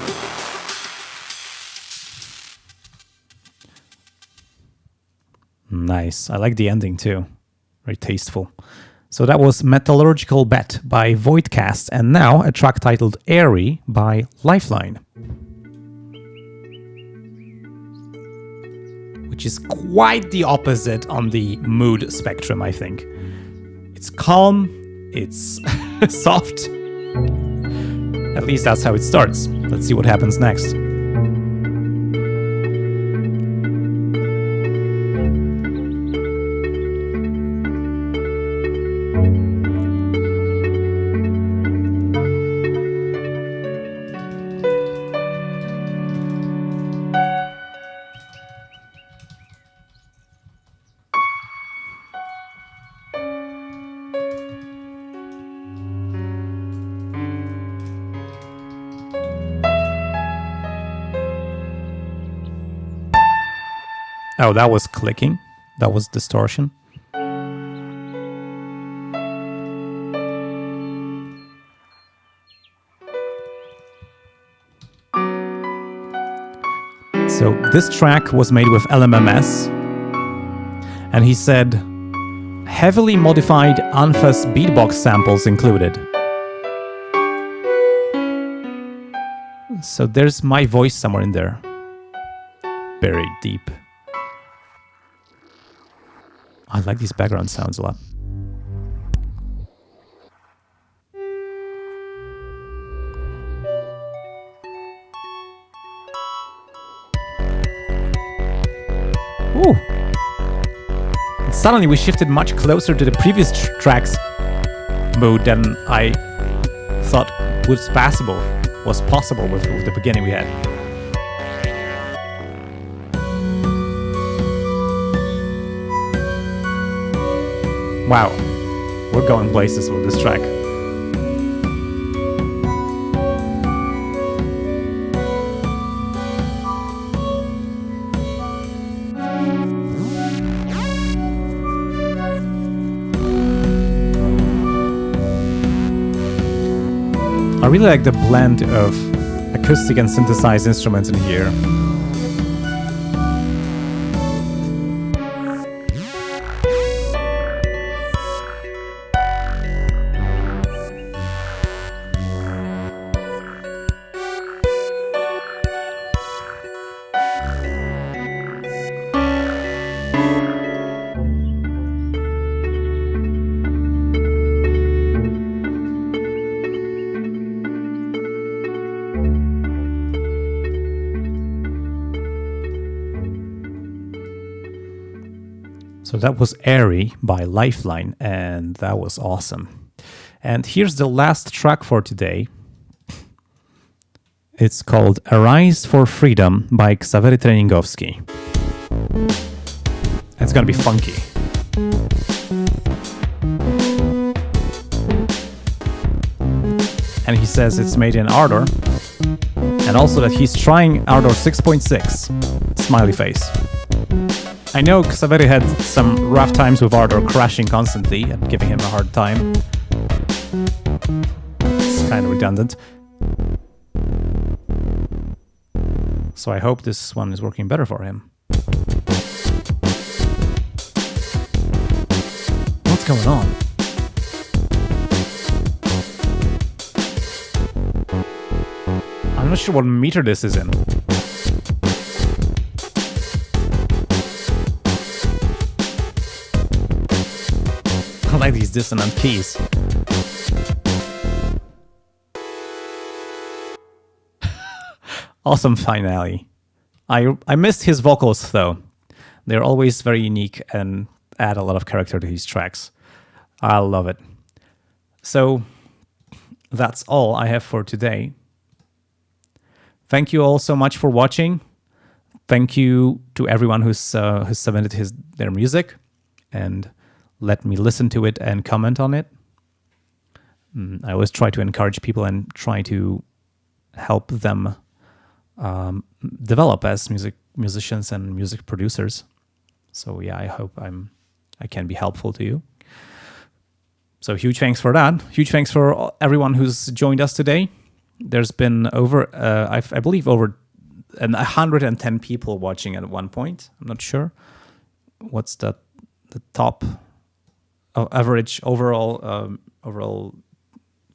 Nice. I like the ending too. Very tasteful. So that was Metallurgical Bat by Voidcast, and now a track titled Airy by Lifeline, which is quite the opposite on the mood spectrum, I think. It's calm, it's soft. At least that's how it starts. Let's see what happens next. Oh, that was clicking. That was distortion. So this track was made with LMMS, and he said heavily modified unfa's beatbox samples included. So there's my voice somewhere in there, buried deep. I like these background sounds a lot. Suddenly we shifted much closer to the previous track's mood than I thought was possible with the beginning we had. Wow, we're going places with this track. I really like the blend of acoustic and synthesized instruments in here. So that was Airy by Lifeline, and that was awesome. And here's the last track for today. It's called Arise for Freedom by Ksawery Treningowski. It's gonna be funky. And he says it's made in Ardour, and also that he's trying Ardour 6.6. Smiley face. I know Ksawery had some rough times with Ardour crashing constantly and giving him a hard time. It's kind of redundant. So I hope this one is working better for him. What's going on? I'm not sure what meter this is in. I like these dissonant keys. Awesome finale. I missed his vocals though. They're always very unique and add a lot of character to his tracks. I love it. So that's all I have for today. Thank you all so much for watching. Thank you to everyone who's submitted their music and let me listen to it and comment on it. I always try to encourage people and try to help them develop as musicians and music producers. So yeah, I hope I can be helpful to you. So huge thanks for that. Huge thanks for everyone who's joined us today. There's been over, I believe, over 110 people watching at one point. I'm not sure what's the top average overall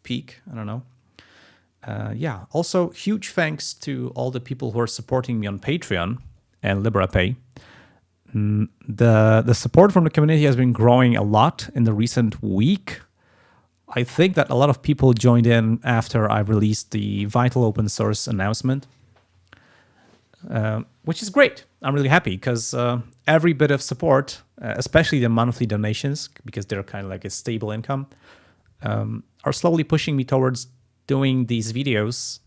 peak. I don't know. Yeah. Also, huge thanks to all the people who are supporting me on Patreon and LiberaPay. The support from the community has been growing a lot in the recent week. I think that a lot of people joined in after I released the Vital open source announcement, which is great. I'm really happy because every bit of support, especially the monthly donations, because they're kind of like a stable income, are slowly pushing me towards doing these videos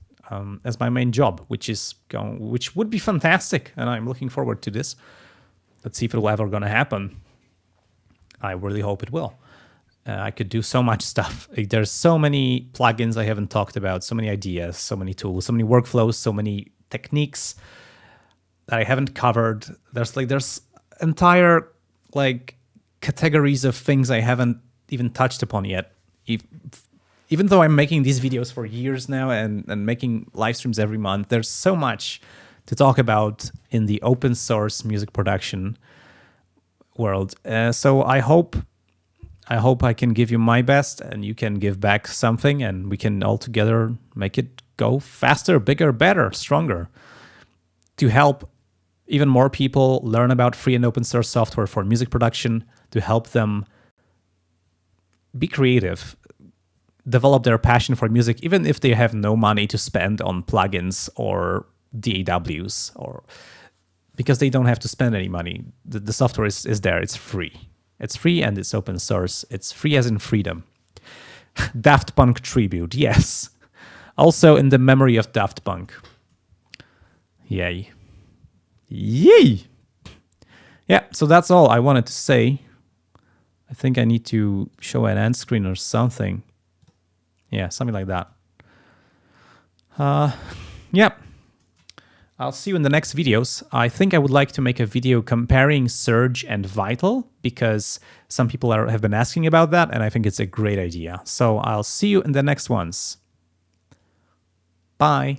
as my main job, which would be fantastic, and I'm looking forward to this. Let's see if it'll ever gonna happen. I really hope it will. I could do so much stuff. There's so many plugins I haven't talked about, so many ideas, so many tools, so many workflows, so many techniques that I haven't covered. There's entire categories of things I haven't even touched upon yet. Even though I'm making these videos for years now and making live streams every month, there's so much to talk about in the open source music production world. So I hope I can give you my best and you can give back something, and we can all together make it go faster, bigger, better, stronger, to help even more people learn about free and open source software for music production, to help them be creative, develop their passion for music, even if they have no money to spend on plugins or DAWs, or because they don't have to spend any money. The software is there, it's free. It's free and it's open source. It's free as in freedom. Daft Punk tribute, yes. Also in the memory of Daft Punk. Yay. Yay! Yeah, so that's all I wanted to say. I think I need to show an end screen or something. Yeah, something like that. Yeah. I'll see you in the next videos. I think I would like to make a video comparing Surge and Vital because some people have been asking about that, and I think it's a great idea. So I'll see you in the next ones. Bye.